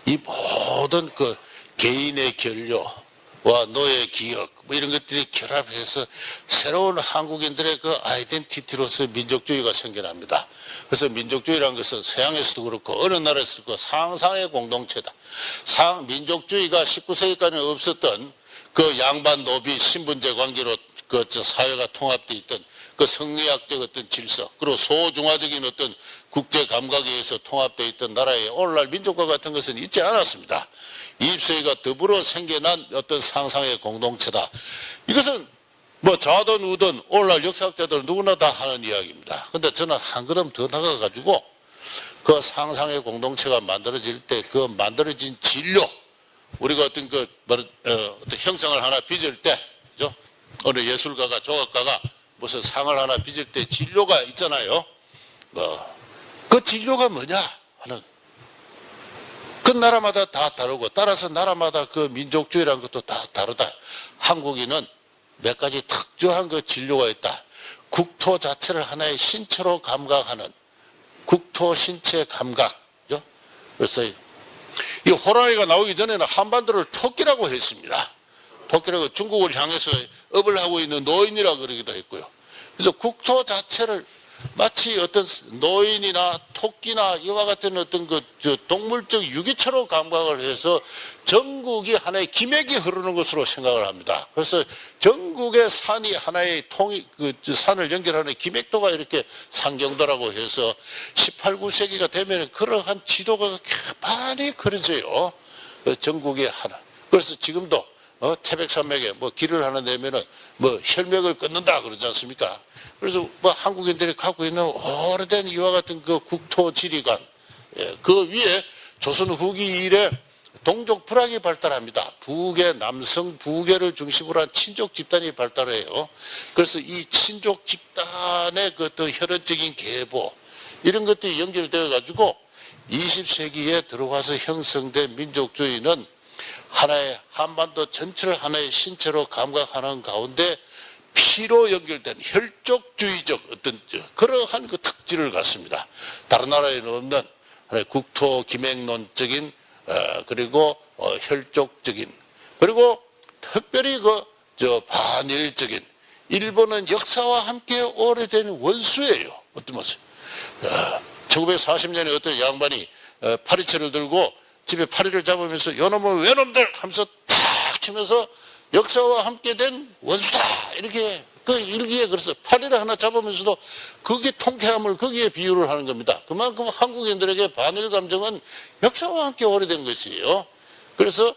이 모든 그 개인의 결여와 노예 기억, 뭐 이런 것들이 결합해서 새로운 한국인들의 그 아이덴티티로서 민족주의가 생겨납니다. 그래서 민족주의라는 것은 서양에서도 그렇고 어느 나라에서도 그렇고 상상의 공동체다. 민족주의가 19세기까지는 없었던 그 양반 노비 신분제 관계로 사회가 통합되어 있던 그 성리학적 어떤 질서, 그리고 소중화적인 어떤 국제 감각에 의해서 통합되어 있던 나라의 오늘날 민족과 같은 것은 있지 않았습니다. 20세기가 더불어 생겨난 어떤 상상의 공동체다. 이것은 뭐 좌든 우든 오늘날 역사학자들은 누구나 다 하는 이야기입니다. 근데 저는 한 걸음 더 나가가지고 그 상상의 공동체가 만들어질 때 그 만들어진 진료, 우리가 어떤 어떤 형상을 하나 빚을 때, 그죠? 어느 예술가가, 조각가가 무슨 상을 하나 빚을 때 진료가 있잖아요. 그 진료가 뭐냐 하는. 그 나라마다 다 다르고 따라서 나라마다 그 민족주의라는 것도 다 다르다. 한국인은 몇 가지 특정한 그 진료가 있다. 국토 자체를 하나의 신체로 감각하는 국토 신체 감각. 그죠? 그래서 이 호랑이가 나오기 전에는 한반도를 토끼라고 했습니다. 토끼라고 중국을 향해서 업을 하고 있는 노인이라고 그러기도 했고요. 그래서 국토 자체를 마치 어떤 노인이나 토끼나 이와 같은 어떤 동물적 유기체로 감각을 해서 전국이 하나의 기맥이 흐르는 것으로 생각을 합니다. 그래서 전국의 산이 하나의 산을 연결하는 기맥도가 이렇게 상경도라고 해서 18, 19세기가 되면 그러한 지도가 많이 그려져요. 전국의 하나. 그래서 지금도 태백산맥에 길을 하나 내면은 혈맥을 끊는다 그러지 않습니까? 그래서 한국인들이 갖고 있는 오래된 이와 같은 그 국토 지리관, 그 위에 조선 후기 이래 동족 불학이 발달합니다. 남성 부계를 중심으로 한 친족 집단이 발달해요. 그래서 이 친족 집단의 그 어떤 혈연적인 계보, 이런 것들이 연결되어 가지고 20세기에 들어와서 형성된 민족주의는 하나의 한반도 전체를 하나의 신체로 감각하는 가운데 피로 연결된 혈족주의적 어떤 그러한 그 특질을 갖습니다. 다른 나라에는 없는 하나의 국토 기맥론적인 그리고 혈족적인, 그리고 특별히 반일적인, 일본은 역사와 함께 오래된 원수예요. 어떤 모습? 1940년에 어떤 양반이 파리채를 들고 집에 파리를 잡으면서 요놈은 외놈들 하면서 탁 치면서 역사와 함께 된 원수다 이렇게 그 일기에 그래서 파리를 하나 잡으면서도 그게 통쾌함을 거기에 비유를 하는 겁니다. 그만큼 한국인들에게 반일 감정은 역사와 함께 오래된 것이에요. 그래서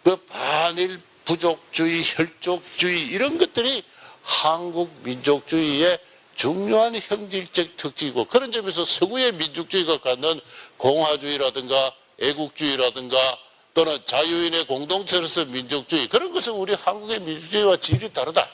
그 반일 부족주의, 혈족주의 이런 것들이 한국 민족주의의 중요한 형질적 특징이고, 그런 점에서 서구의 민족주의가 갖는 공화주의라든가 애국주의라든가 또는 자유인의 공동체로서 민족주의, 그런 것은 우리 한국의 민족주의와 질이 다르다.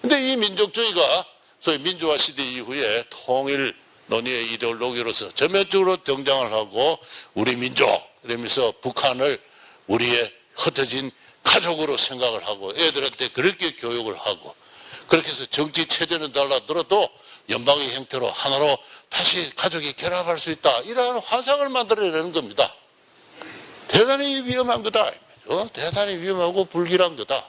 근데 이 민족주의가 소위 민주화 시대 이후에 통일 논의의 이데올로기로서 전면적으로 등장을 하고 우리 민족 이러면서 북한을 우리의 흩어진 가족으로 생각을 하고 애들한테 그렇게 교육을 하고 그렇게 해서 정치 체제는 달라들어도 연방의 형태로 하나로 다시 가족이 결합할 수 있다. 이러한 환상을 만들어내는 겁니다. 대단히 위험한 거다. 대단히 위험하고 불길한 거다.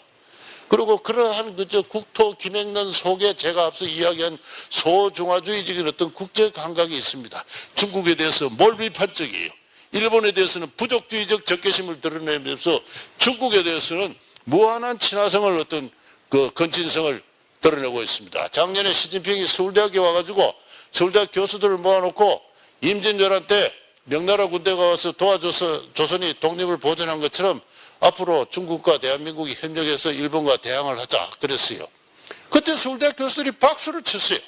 그리고 그러한 그저 국토 기맹론 속에 제가 앞서 이야기한 소중화주의적인 어떤 국제 감각이 있습니다. 중국에 대해서 몰비판적이에요. 일본에 대해서는 부족주의적 적개심을 드러내면서 중국에 대해서는 무한한 친화성을 어떤 그 건친성을 드러내고 있습니다. 작년에 시진핑이 서울대학에 와가지고 서울대학 교수들을 모아놓고 임진왜란 때 명나라 군대가 와서 도와줘서 조선이 독립을 보존한 것처럼 앞으로 중국과 대한민국이 협력해서 일본과 대항을 하자 그랬어요. 그때 서울대학 교수들이 박수를 쳤어요.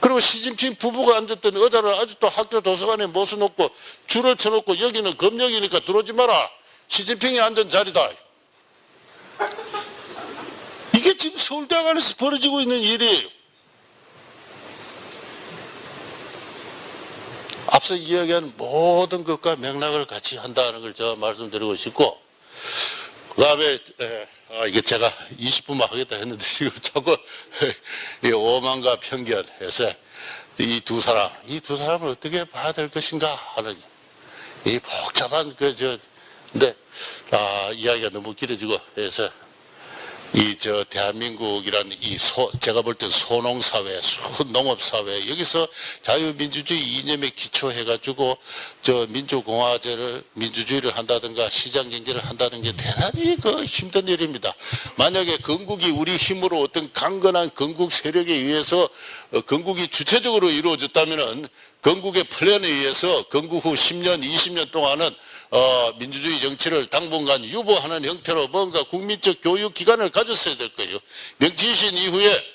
그리고 시진핑 부부가 앉았던 의자를 아직도 학교 도서관에 모셔놓고 줄을 쳐놓고 여기는 검역이니까 들어오지 마라. 시진핑이 앉은 자리다. 이게 지금 서울대학 안에서 벌어지고 있는 일이에요. 앞서 이야기한 모든 것과 맥락을 같이 한다는 걸 제가 말씀드리고 싶고, 그 다음에 이게 제가 20분만 하겠다 했는데 지금 자꾸 이 오만과 편견해서 이 두 사람을 어떻게 봐야 될 것인가 하는 이 복잡한 근데 이야기가 너무 길어지고 해서 대한민국이라는 제가 볼 때 소농사회, 농업사회, 여기서 자유민주주의 이념에 기초해가지고, 민주주의를 한다든가 시장경제를 한다는 게 대단히 힘든 일입니다. 만약에 건국이 우리 힘으로 어떤 강건한 건국 세력에 의해서, 건국이 주체적으로 이루어졌다면은, 건국의 플랜에 의해서 건국 후 10년, 20년 동안은 민주주의 정치를 당분간 유보하는 형태로 뭔가 국민적 교육 기관을 가졌어야 될 거예요. 명치유신 이후에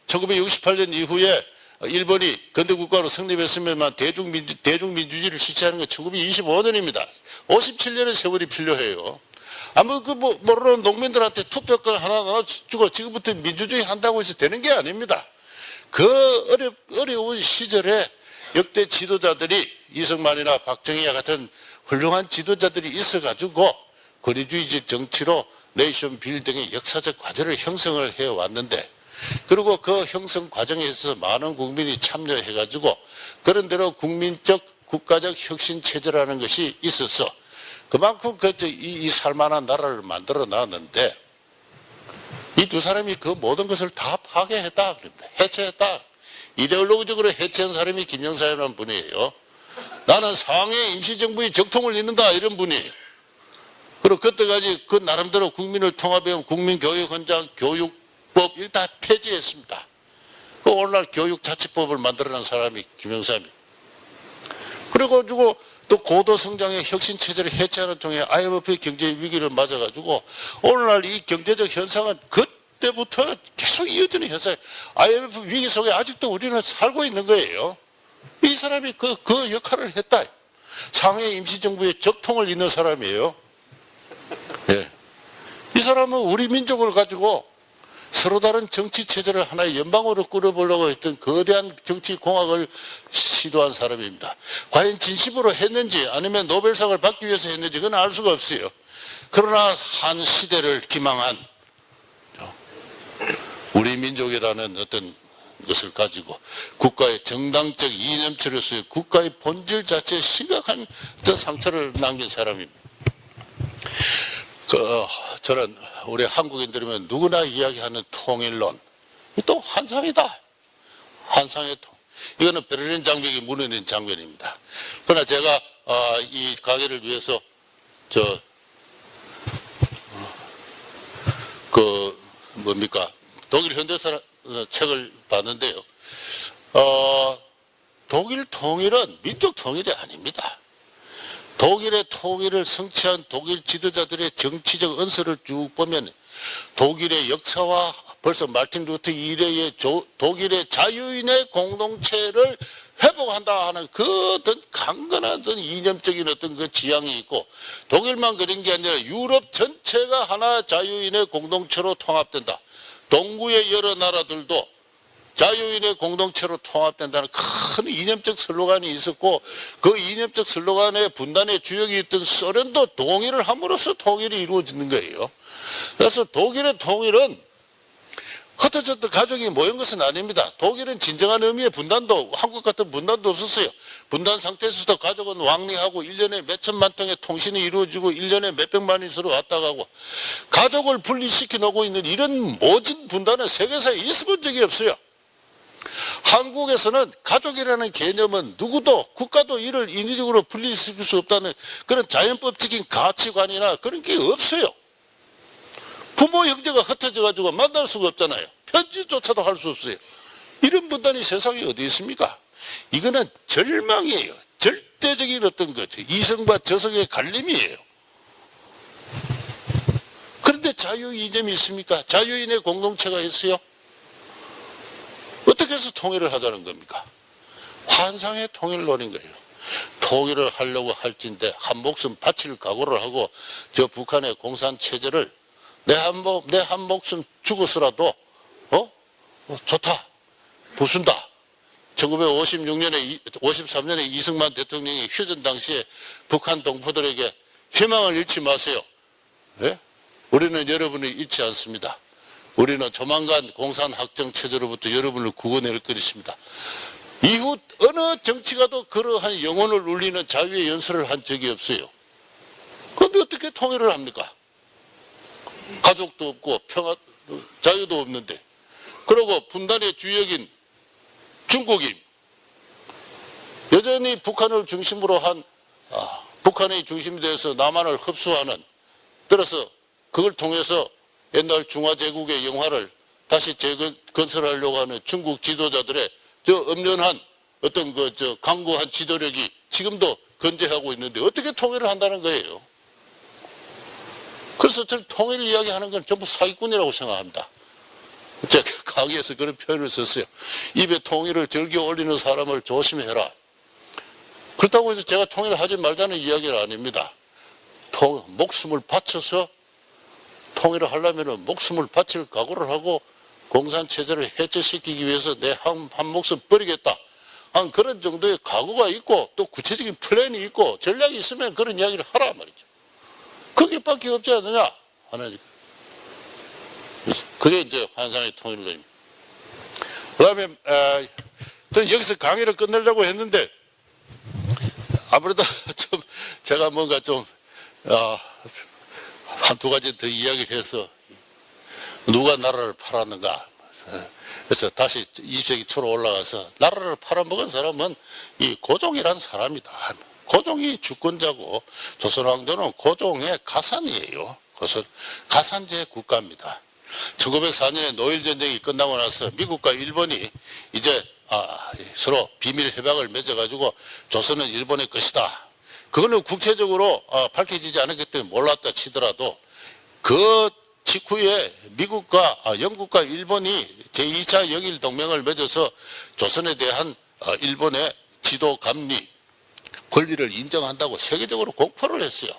1968년 이후에 일본이 근대국가로 성립했으면만 대중민주주의를 실시하는 건 1925년입니다. 57년의 세월이 필요해요. 아무 모르는 농민들한테 투표권 하나 나눠주고 지금부터 민주주의 한다고 해서 되는 게 아닙니다. 그 어려운 시절에 역대 지도자들이 이승만이나 박정희와 같은 훌륭한 지도자들이 있어가지고 권위주의적 정치로 네이션 빌딩의 역사적 과제를 형성을 해왔는데, 그리고 그 형성 과정에 있어서 많은 국민이 참여해가지고 그런 대로 국민적 국가적 혁신 체제라는 것이 있어서 그만큼 이 살만한 나라를 만들어 놨는데, 이 두 사람이 그 모든 것을 다 파괴했다, 해체했다. 이데올로기적으로 해체한 사람이 김영삼이라는 분이에요. 나는 상해 임시정부의 적통을 잇는다, 이런 분이에요. 그리고 그때까지 그 나름대로 국민을 통합해온 국민교육헌장, 교육법 이거 다 폐지했습니다. 그 오늘날 교육자치법을 만들어낸 사람이 김영삼이에요. 그래가지고 또 고도성장의 혁신체제를 해체하는 통해 IMF의 경제 위기를 맞아가지고 오늘날 이 경제적 현상은 그때부터 계속 이어지는 현상. IMF 위기 속에 아직도 우리는 살고 있는 거예요. 이 사람이 그 역할을 했다. 상해 임시정부의 적통을 잇는 사람이에요. 예. 이 사람은 우리 민족을 가지고 서로 다른 정치 체제를 하나의 연방으로 끌어보려고 했던 거대한 정치 공학을 시도한 사람입니다. 과연 진심으로 했는지 아니면 노벨상을 받기 위해서 했는지 그건 알 수가 없어요. 그러나 한 시대를 기망한 우리 민족이라는 어떤 것을 가지고 국가의 정당적 이념체로서의 국가의 본질 자체에 심각한 상처를 남긴 사람입니다. 저는 우리 한국인들이면 누구나 이야기하는 통일론, 또 환상이다. 환상의 이거는 베를린 장벽이 무너진 장면입니다. 그러나 제가 이 강의를 위해서 독일 현대사 책을 봤는데요. 독일 통일은 민족 통일이 아닙니다. 독일의 통일을 성취한 독일 지도자들의 정치적 언서를 쭉 보면 독일의 역사와 벌써 마틴 루터 이래의 독일의 자유인의 공동체를 회복한다 하는 그 어떤 강건한 어떤 이념적인 어떤 그 지향이 있고, 독일만 그런 게 아니라 유럽 전체가 하나 자유인의 공동체로 통합된다. 동구의 여러 나라들도 자유인의 공동체로 통합된다는 큰 이념적 슬로건이 있었고 그 이념적 슬로건의 분단의 주역이 있던 소련도 동의를 함으로써 통일이 이루어지는 거예요. 그래서 독일의 통일은 흩어졌던 가족이 모인 것은 아닙니다. 독일은 진정한 의미의 분단도 한국 같은 분단도 없었어요. 분단 상태에서도 가족은 왕래하고 1년에 몇 천만 통의 통신이 이루어지고 1년에 몇백만이 서로 왔다 가고 가족을 분리시켜 놓고 있는 이런 모진 분단은 세계사에 있어본 적이 없어요. 한국에서는 가족이라는 개념은 누구도 국가도 이를 인위적으로 분리시킬 수 없다는 그런 자연법적인 가치관이나 그런 게 없어요. 부모 형제가 흩어져 가지고 만날 수가 없잖아요. 편지조차도 할 수 없어요. 이런 분단이 세상에 어디 있습니까? 이거는 절망이에요. 절대적인 어떤 거죠. 이성과 저성의 갈림이에요. 그런데 자유 이념이 있습니까? 자유인의 공동체가 있어요. 어떻게 해서 통일을 하자는 겁니까? 환상의 통일을 노린 거예요. 통일을 하려고 할진데 한 목숨 바칠 각오를 하고 저 북한의 공산체제를 내 한 목숨 죽어서라도 좋다 부순다. 1956년에 53년에 이승만 대통령이 휴전 당시에 북한 동포들에게 희망을 잃지 마세요. 네? 우리는 여러분을 잃지 않습니다. 우리는 조만간 공산학정 체제로부터 여러분을 구원할 것입니다. 이후 어느 정치가도 그러한 영혼을 울리는 자유의 연설을 한 적이 없어요. 그런데 어떻게 통일을 합니까? 가족도 없고 평화, 자유도 없는데. 그리고 분단의 주역인 중국이 여전히 북한을 중심으로 한 북한의 중심이 돼서 남한을 흡수하는 따라서 그걸 통해서 옛날 중화제국의 영화를 다시 재건설하려고 하는 중국 지도자들의 저 엄연한 어떤 강구한 지도력이 지금도 건재하고 있는데 어떻게 통일을 한다는 거예요? 그래서 저는 통일 이야기하는 건 전부 사기꾼이라고 생각합니다. 제가 강의에서 그런 표현을 썼어요. 입에 통일을 즐겨 올리는 사람을 조심해라. 그렇다고 해서 제가 통일을 하지 말자는 이야기는 아닙니다. 목숨을 바쳐서 통일을 하려면 목숨을 바칠 각오를 하고 공산체제를 해체시키기 위해서 내 한 목숨 버리겠다. 한 그런 정도의 각오가 있고 또 구체적인 플랜이 있고 전략이 있으면 그런 이야기를 하라 말이죠. 그 길밖에 없지 않느냐 하나니까. 그게 이제 환상의 통일론입니다. 그 다음에 저는 여기서 강의를 끝내려고 했는데 아무래도 좀 제가 뭔가 좀 한두 가지 더 이야기를 해서 누가 나라를 팔았는가. 그래서 다시 20세기 초로 올라가서 나라를 팔아먹은 사람은 이 고종이라는 사람이다. 고종이 주권자고 조선왕조는 고종의 가산이에요. 가산제 국가입니다. 1904년에 노일전쟁이 끝나고 나서 미국과 일본이 이제 서로 비밀 협약을 맺어가지고 조선은 일본의 것이다. 그거는 국제적으로 밝혀지지 않았기 때문에 몰랐다 치더라도 그 직후에 미국과 영국과 일본이 제2차 영일 동맹을 맺어서 조선에 대한 일본의 지도 감리 권리를 인정한다고 세계적으로 공포를 했어요.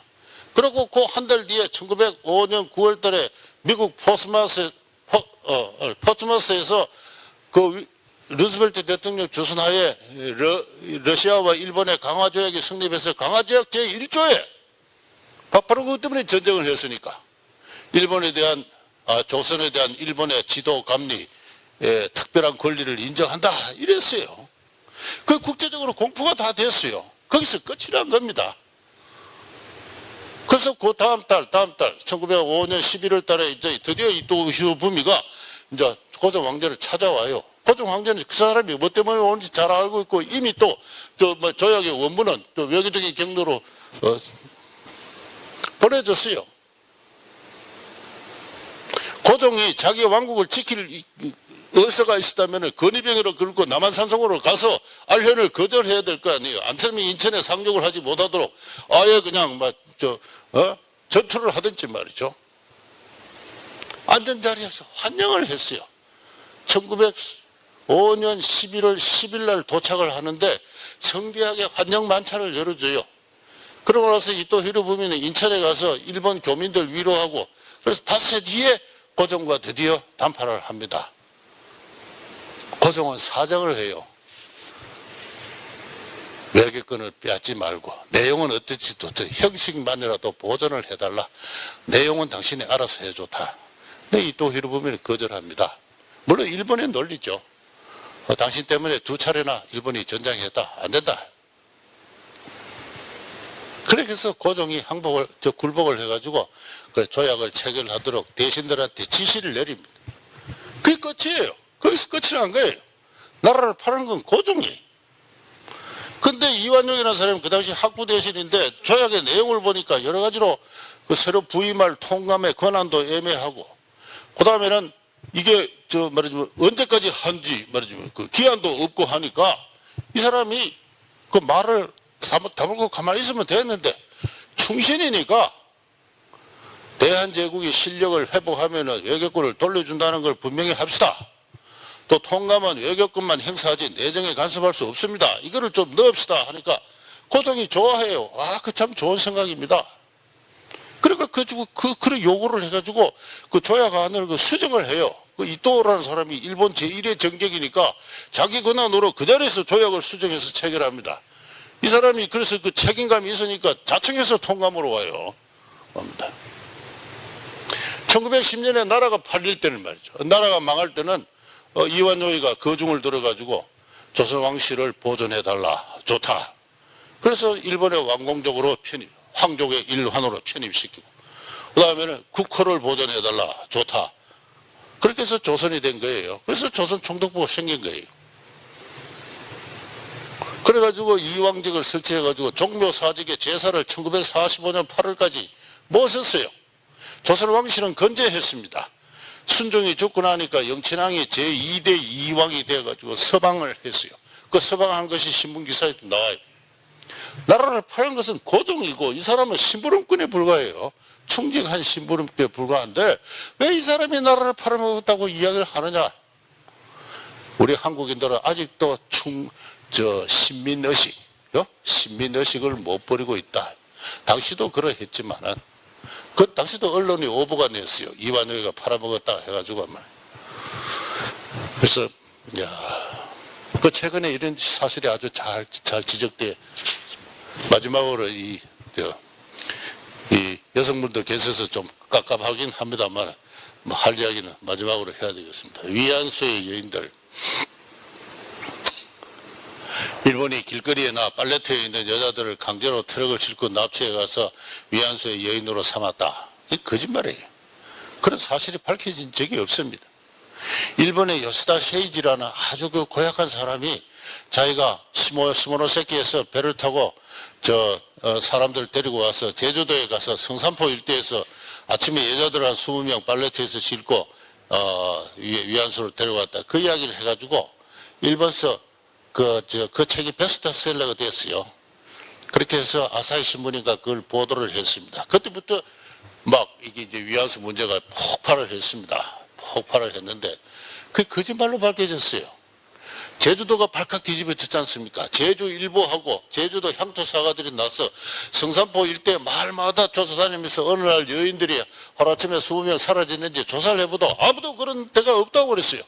그리고 그 한 달 뒤에 1905년 9월 달에 미국 포츠머스에서 그 루즈벨트 대통령 주선하에 러시아와 일본의 강화조약이 성립해서 강화조약 제1조에 바로 그것 때문에 전쟁을 했으니까 일본에 대한 조선에 대한 일본의 지도 감리 특별한 권리를 인정한다 이랬어요. 그 국제적으로 공포가 다 됐어요. 거기서 끝이란 겁니다. 그래서 그 다음 달 1905년 11월 달에 이제 드디어 이토 히로부미가 이제 고종 황제를 찾아와요. 고종 황제는 그 사람이 뭐 때문에 오는지 잘 알고 있고 이미 또 조약의 원문은 또 외교적인 경로로 보내줬어요. 고종이 자기 왕국을 지킬 의사가 있었다면 건의병으로 끌고 남한산성으로 가서 알현을 거절해야 될 거 아니에요. 안철미 인천에 상륙을 하지 못하도록 아예 그냥 전투를 하든지 말이죠. 앉은 자리에서 환영을 했어요. 1905년 11월 10일 날 도착을 하는데 성대하게 환영 만찬을 열어줘요. 그러고 나서 이토 히로부미는 인천에 가서 일본 교민들 위로하고 그래서 닷새 뒤에 고종과 드디어 담판을 합니다. 고종은 사정을 해요. 외교권을 빼앗지 말고 내용은 어떨지 형식만이라도 보존을 해달라. 내용은 당신이 알아서 해줬다. 근데 이토 히로부미는 거절합니다. 물론 일본의 논리죠. 당신 때문에 2차례나 일본이 전장했다. 안 된다. 그래서 고종이 굴복을 해가지고 조약을 체결하도록 대신들한테 지시를 내립니다. 그게 끝이에요. 거기서 끝이 난 거예요. 나라를 파는 건 고종이. 근데 이완용이라는 사람이 그 당시 학부 대신인데 조약의 내용을 보니까 여러 가지로 그 새로 부임할 통감의 권한도 애매하고, 그 다음에는 이게 말하자면 언제까지 한지 말하자면 그 기한도 없고 하니까 이 사람이 그 말을 다물고 가만히 있으면 됐는데, 충신이니까 대한제국이 실력을 회복하면 외교권을 돌려준다는 걸 분명히 합시다. 또 통감은 외교권만 행사하지 내정에 간섭할 수 없습니다. 이거를 좀 넣읍시다 하니까 고종이 좋아해요. 그 참 좋은 생각입니다. 그러니까 그런 요구를 해가지고 그 조약안을 수정을 해요. 그 이토라는 사람이 일본 제1의 정객이니까 자기 권한으로 그 자리에서 조약을 수정해서 체결합니다. 이 사람이 그래서 그 책임감이 있으니까 자청해서 통감으로 와요. 1910년에 나라가 팔릴 때는 말이죠. 나라가 망할 때는 이완용이가 거중을 들어가지고 조선 왕실을 보존해달라. 좋다. 그래서 일본에 완공적으로 황족의 일환으로 편입시키고, 그 다음에는 국호를 보존해달라. 좋다. 그렇게 해서 조선이 된 거예요. 그래서 조선 총독부가 생긴 거예요. 그래가지고 이왕직을 설치해가지고 종묘사직의 제사를 1945년 8월까지 모셨어요. 조선 왕실은 건재했습니다. 순종이 죽고 나니까 영친왕이 제2대 이왕이 돼가지고 서방을 했어요. 그 서방한 것이 신문기사에 나와요. 나라를 파는 것은 고종이고 이 사람은 심부름꾼에 불과해요. 충직한 심부름꾼에 불과한데 왜 이 사람이 나라를 팔아먹었다고 이야기를 하느냐. 우리 한국인들은 아직도 신민의식, 신민의식을 못 버리고 있다. 당시도 그러했지만은 그 당시도 언론이 오보가 냈어요. 이완용이가 팔아먹었다 해가지고. 그래서 그 최근에 이런 사실이 아주 잘 지적돼. 마지막으로 이 여성분들 계셔서 좀 깝깝하긴 합니다만 할 이야기는 마지막으로 해야 되겠습니다. 위안소의 여인들. 일본이 길거리에나 빨래터에 있는 여자들을 강제로 트럭을 싣고 납치해 가서 위안소의 여인으로 삼았다. 이게 거짓말이에요. 그런 사실이 밝혀진 적이 없습니다. 일본의 요시다 세이지라는 아주 그 고약한 사람이 자기가 시모노세키에서 배를 타고 사람들 데리고 와서 제주도에 가서 성산포 일대에서 아침에 여자들 한 20명 빨래터에서 싣고 위안소를 데려왔다. 그 이야기를 해가지고 일본서 그 책이 베스트셀러가 됐어요. 그렇게 해서 아사히 신문인가 그걸 보도를 했습니다. 그때부터 막 이게 이제 위안소 문제가 폭발을 했습니다. 폭발을 했는데 그게 거짓말로 밝혀졌어요. 제주도가 발칵 뒤집어졌지 않습니까? 제주일보하고 제주도 향토사가들이 나서 성산포 일대 마을마다 조사 다니면서 어느 날 여인들이 하루아침에 20명 사라졌는지 조사를 해보도 아무도 그런 데가 없다고 그랬어요.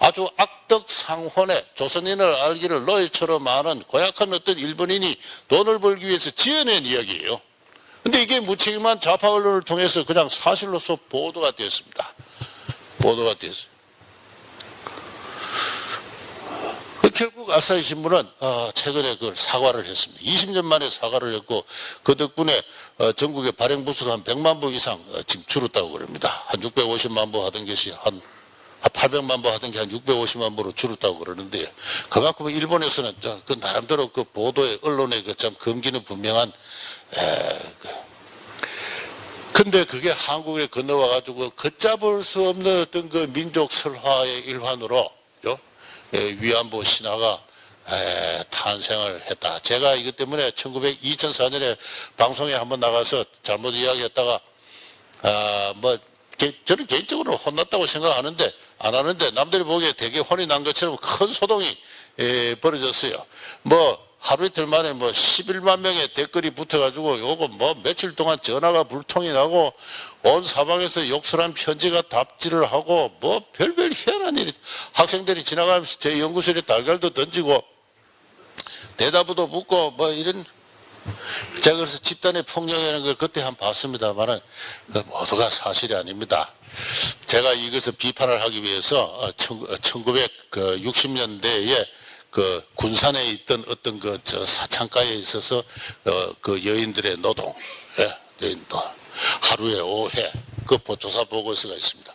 아주 악덕상혼에 조선인을 알기를 노예처럼 아는 고약한 어떤 일본인이 돈을 벌기 위해서 지어낸 이야기예요. 근데 이게 무책임한 좌파 언론을 통해서 그냥 사실로서 보도가 됐습니다. 보도가 됐어요. 결국 아사히 신문은 최근에 그걸 사과를 했습니다. 20년 만에 사과를 했고 그 덕분에 전국의 발행 부수가 한 100만 부 이상 지금 줄었다고 그럽니다. 한 650만 부 하던 것이 한 800만 부 하던 게 한 650만 부로 줄었다고 그러는데 그만큼 일본에서는 그 나름대로 그 보도의 언론의 그 참 금기는 분명한 근데 그게 한국에 건너와 가지고 걷잡을 수 없는 어떤 그 민족 설화의 일환으로 위안부 신화가 탄생을 했다. 제가 이것 때문에 2004년에 방송에 한번 나가서 잘못 이야기했다가 저는 개인적으로 혼났다고 생각하는데 안 하는데 남들이 보기에 되게 혼이 난 것처럼 큰 소동이 벌어졌어요. 하루 이틀 만에 뭐 11만 명의 댓글이 붙어가지고 요거 뭐 며칠 동안 전화가 불통이 나고 온 사방에서 욕설한 편지가 답지를 하고 뭐 별별 희한한 일이 학생들이 지나가면서 제 연구실에 달걀도 던지고 대답도 묻고 뭐 이런 제가 그래서 집단의 폭력이라는 걸 그때 한 번 봤습니다만은 모두가 사실이 아닙니다. 제가 이것을 비판을 하기 위해서 1960년대에 그 군산에 있던 어떤 그 저 사창가에 있어서 그 여인들의 노동, 여인도 하루에 5회 그 조사 보고서가 있습니다.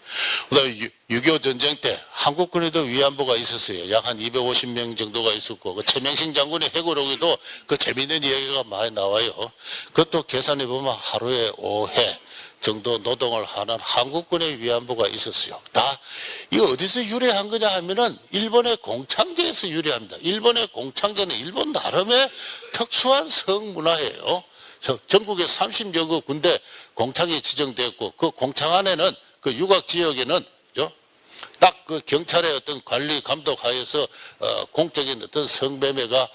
그다음에 6.25 전쟁 때 한국군에도 위안부가 있었어요. 약 한 250명 정도가 있었고 그 최명신 장군의 해고록에도 그 재미있는 이야기가 많이 나와요. 그것도 계산해 보면 하루에 5회 정도 노동을 하는 한국군의 위안부가 있었어요. 다 이거 어디서 유래한 거냐 하면은 일본의 공창제에서 유래합니다. 일본의 공창제는 일본 나름의 특수한 성문화예요. 전국에 30여 그 군대 공창이 지정되었고 그 공창 안에는 그 유곽 지역에는 딱 그 경찰의 어떤 관리 감독 하에서 공적인 어떤 성매매가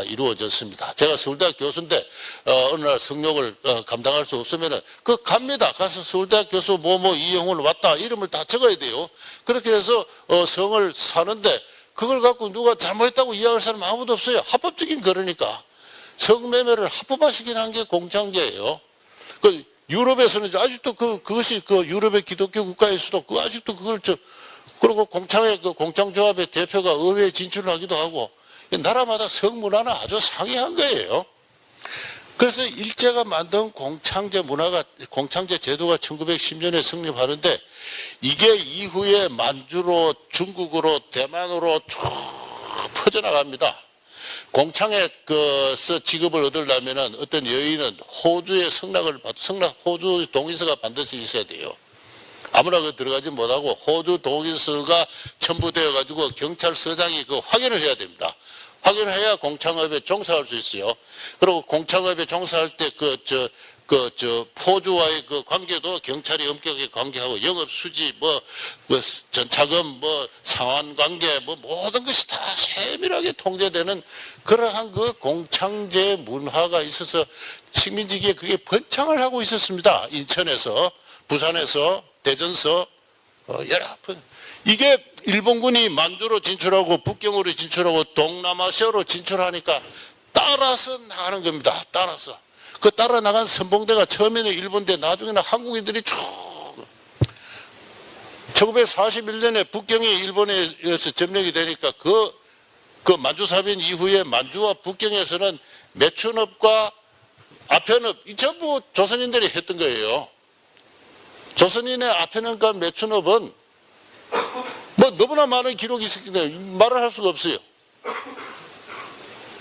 이루어졌습니다. 제가 서울대학 교수인데 어느 날 성욕을 감당할 수 없으면은 그 갑니다. 가서 서울대학 교수 뭐뭐 이영훈 왔다 이름을 다 적어야 돼요. 그렇게 해서 성을 사는데 그걸 갖고 누가 잘못했다고 이야기할 사람 아무도 없어요. 합법적인 거러니까. 성매매를 합법화시킨 한 게 공창제예요. 그 유럽에서는 아직도 그것이 그 유럽의 기독교 국가에서도 아직도 그걸 그리고 공창의 그 공창조합의 대표가 의회에 진출을 하기도 하고 나라마다 성문화는 아주 상이한 거예요. 그래서 일제가 만든 공창제 문화가 공창제 제도가 1910년에 성립하는데 이게 이후에 만주로 중국으로 대만으로 쭉 퍼져나갑니다. 공창에 그 직업을 얻으려면은 어떤 여인은 호주의 호주 동의서가 반드시 있어야 돼요. 아무나 그 들어가지 못하고 호주 동의서가 첨부되어 가지고 경찰서장이 그 확인을 해야 됩니다. 확인해야 공창업에 종사할 수 있어요. 그리고 공창업에 종사할 때 포주와의 그 관계도 경찰이 엄격하게 관계하고 영업 수지 전차금 상환 관계 모든 것이 다 세밀하게 통제되는 그러한 그 공창제 문화가 있어서 식민지기에 그게 번창을 하고 있었습니다. 인천에서 부산에서 대전서 여러 번 이게 일본군이 만주로 진출하고 북경으로 진출하고 동남아시아로 진출하니까 따라서 나가는 겁니다. 따라서. 그 따라 나간 선봉대가 처음에는 일본대 나중에는 한국인들이 쭉 1941년에 북경이 일본에 의해서 점령이 되니까 그 만주사변 이후에 만주와 북경에서는 매춘업과 아편업 이 전부 조선인들이 했던 거예요. 조선인의 아편업과 매춘업은 너무나 많은 기록이 있었기 때문에 말을 할 수가 없어요.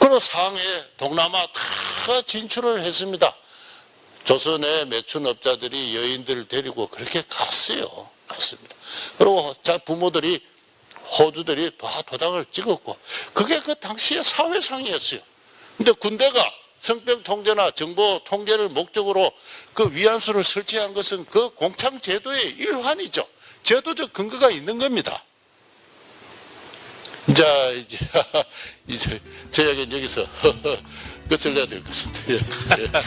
그리고 상해, 동남아 다 진출을 했습니다. 조선의 매춘업자들이 여인들을 데리고 그렇게 갔어요. 갔습니다. 그리고 부모들이 호주들이 다 도장을 찍었고 그게 그 당시의 사회상이었어요. 근데 군대가 성병 통제나 정보 통제를 목적으로 그 위안소를 설치한 것은 그 공창제도의 일환이죠. 제도적 근거가 있는 겁니다. 이제 제 이야기는 여기서 끝을 내야 될 것 같습니다.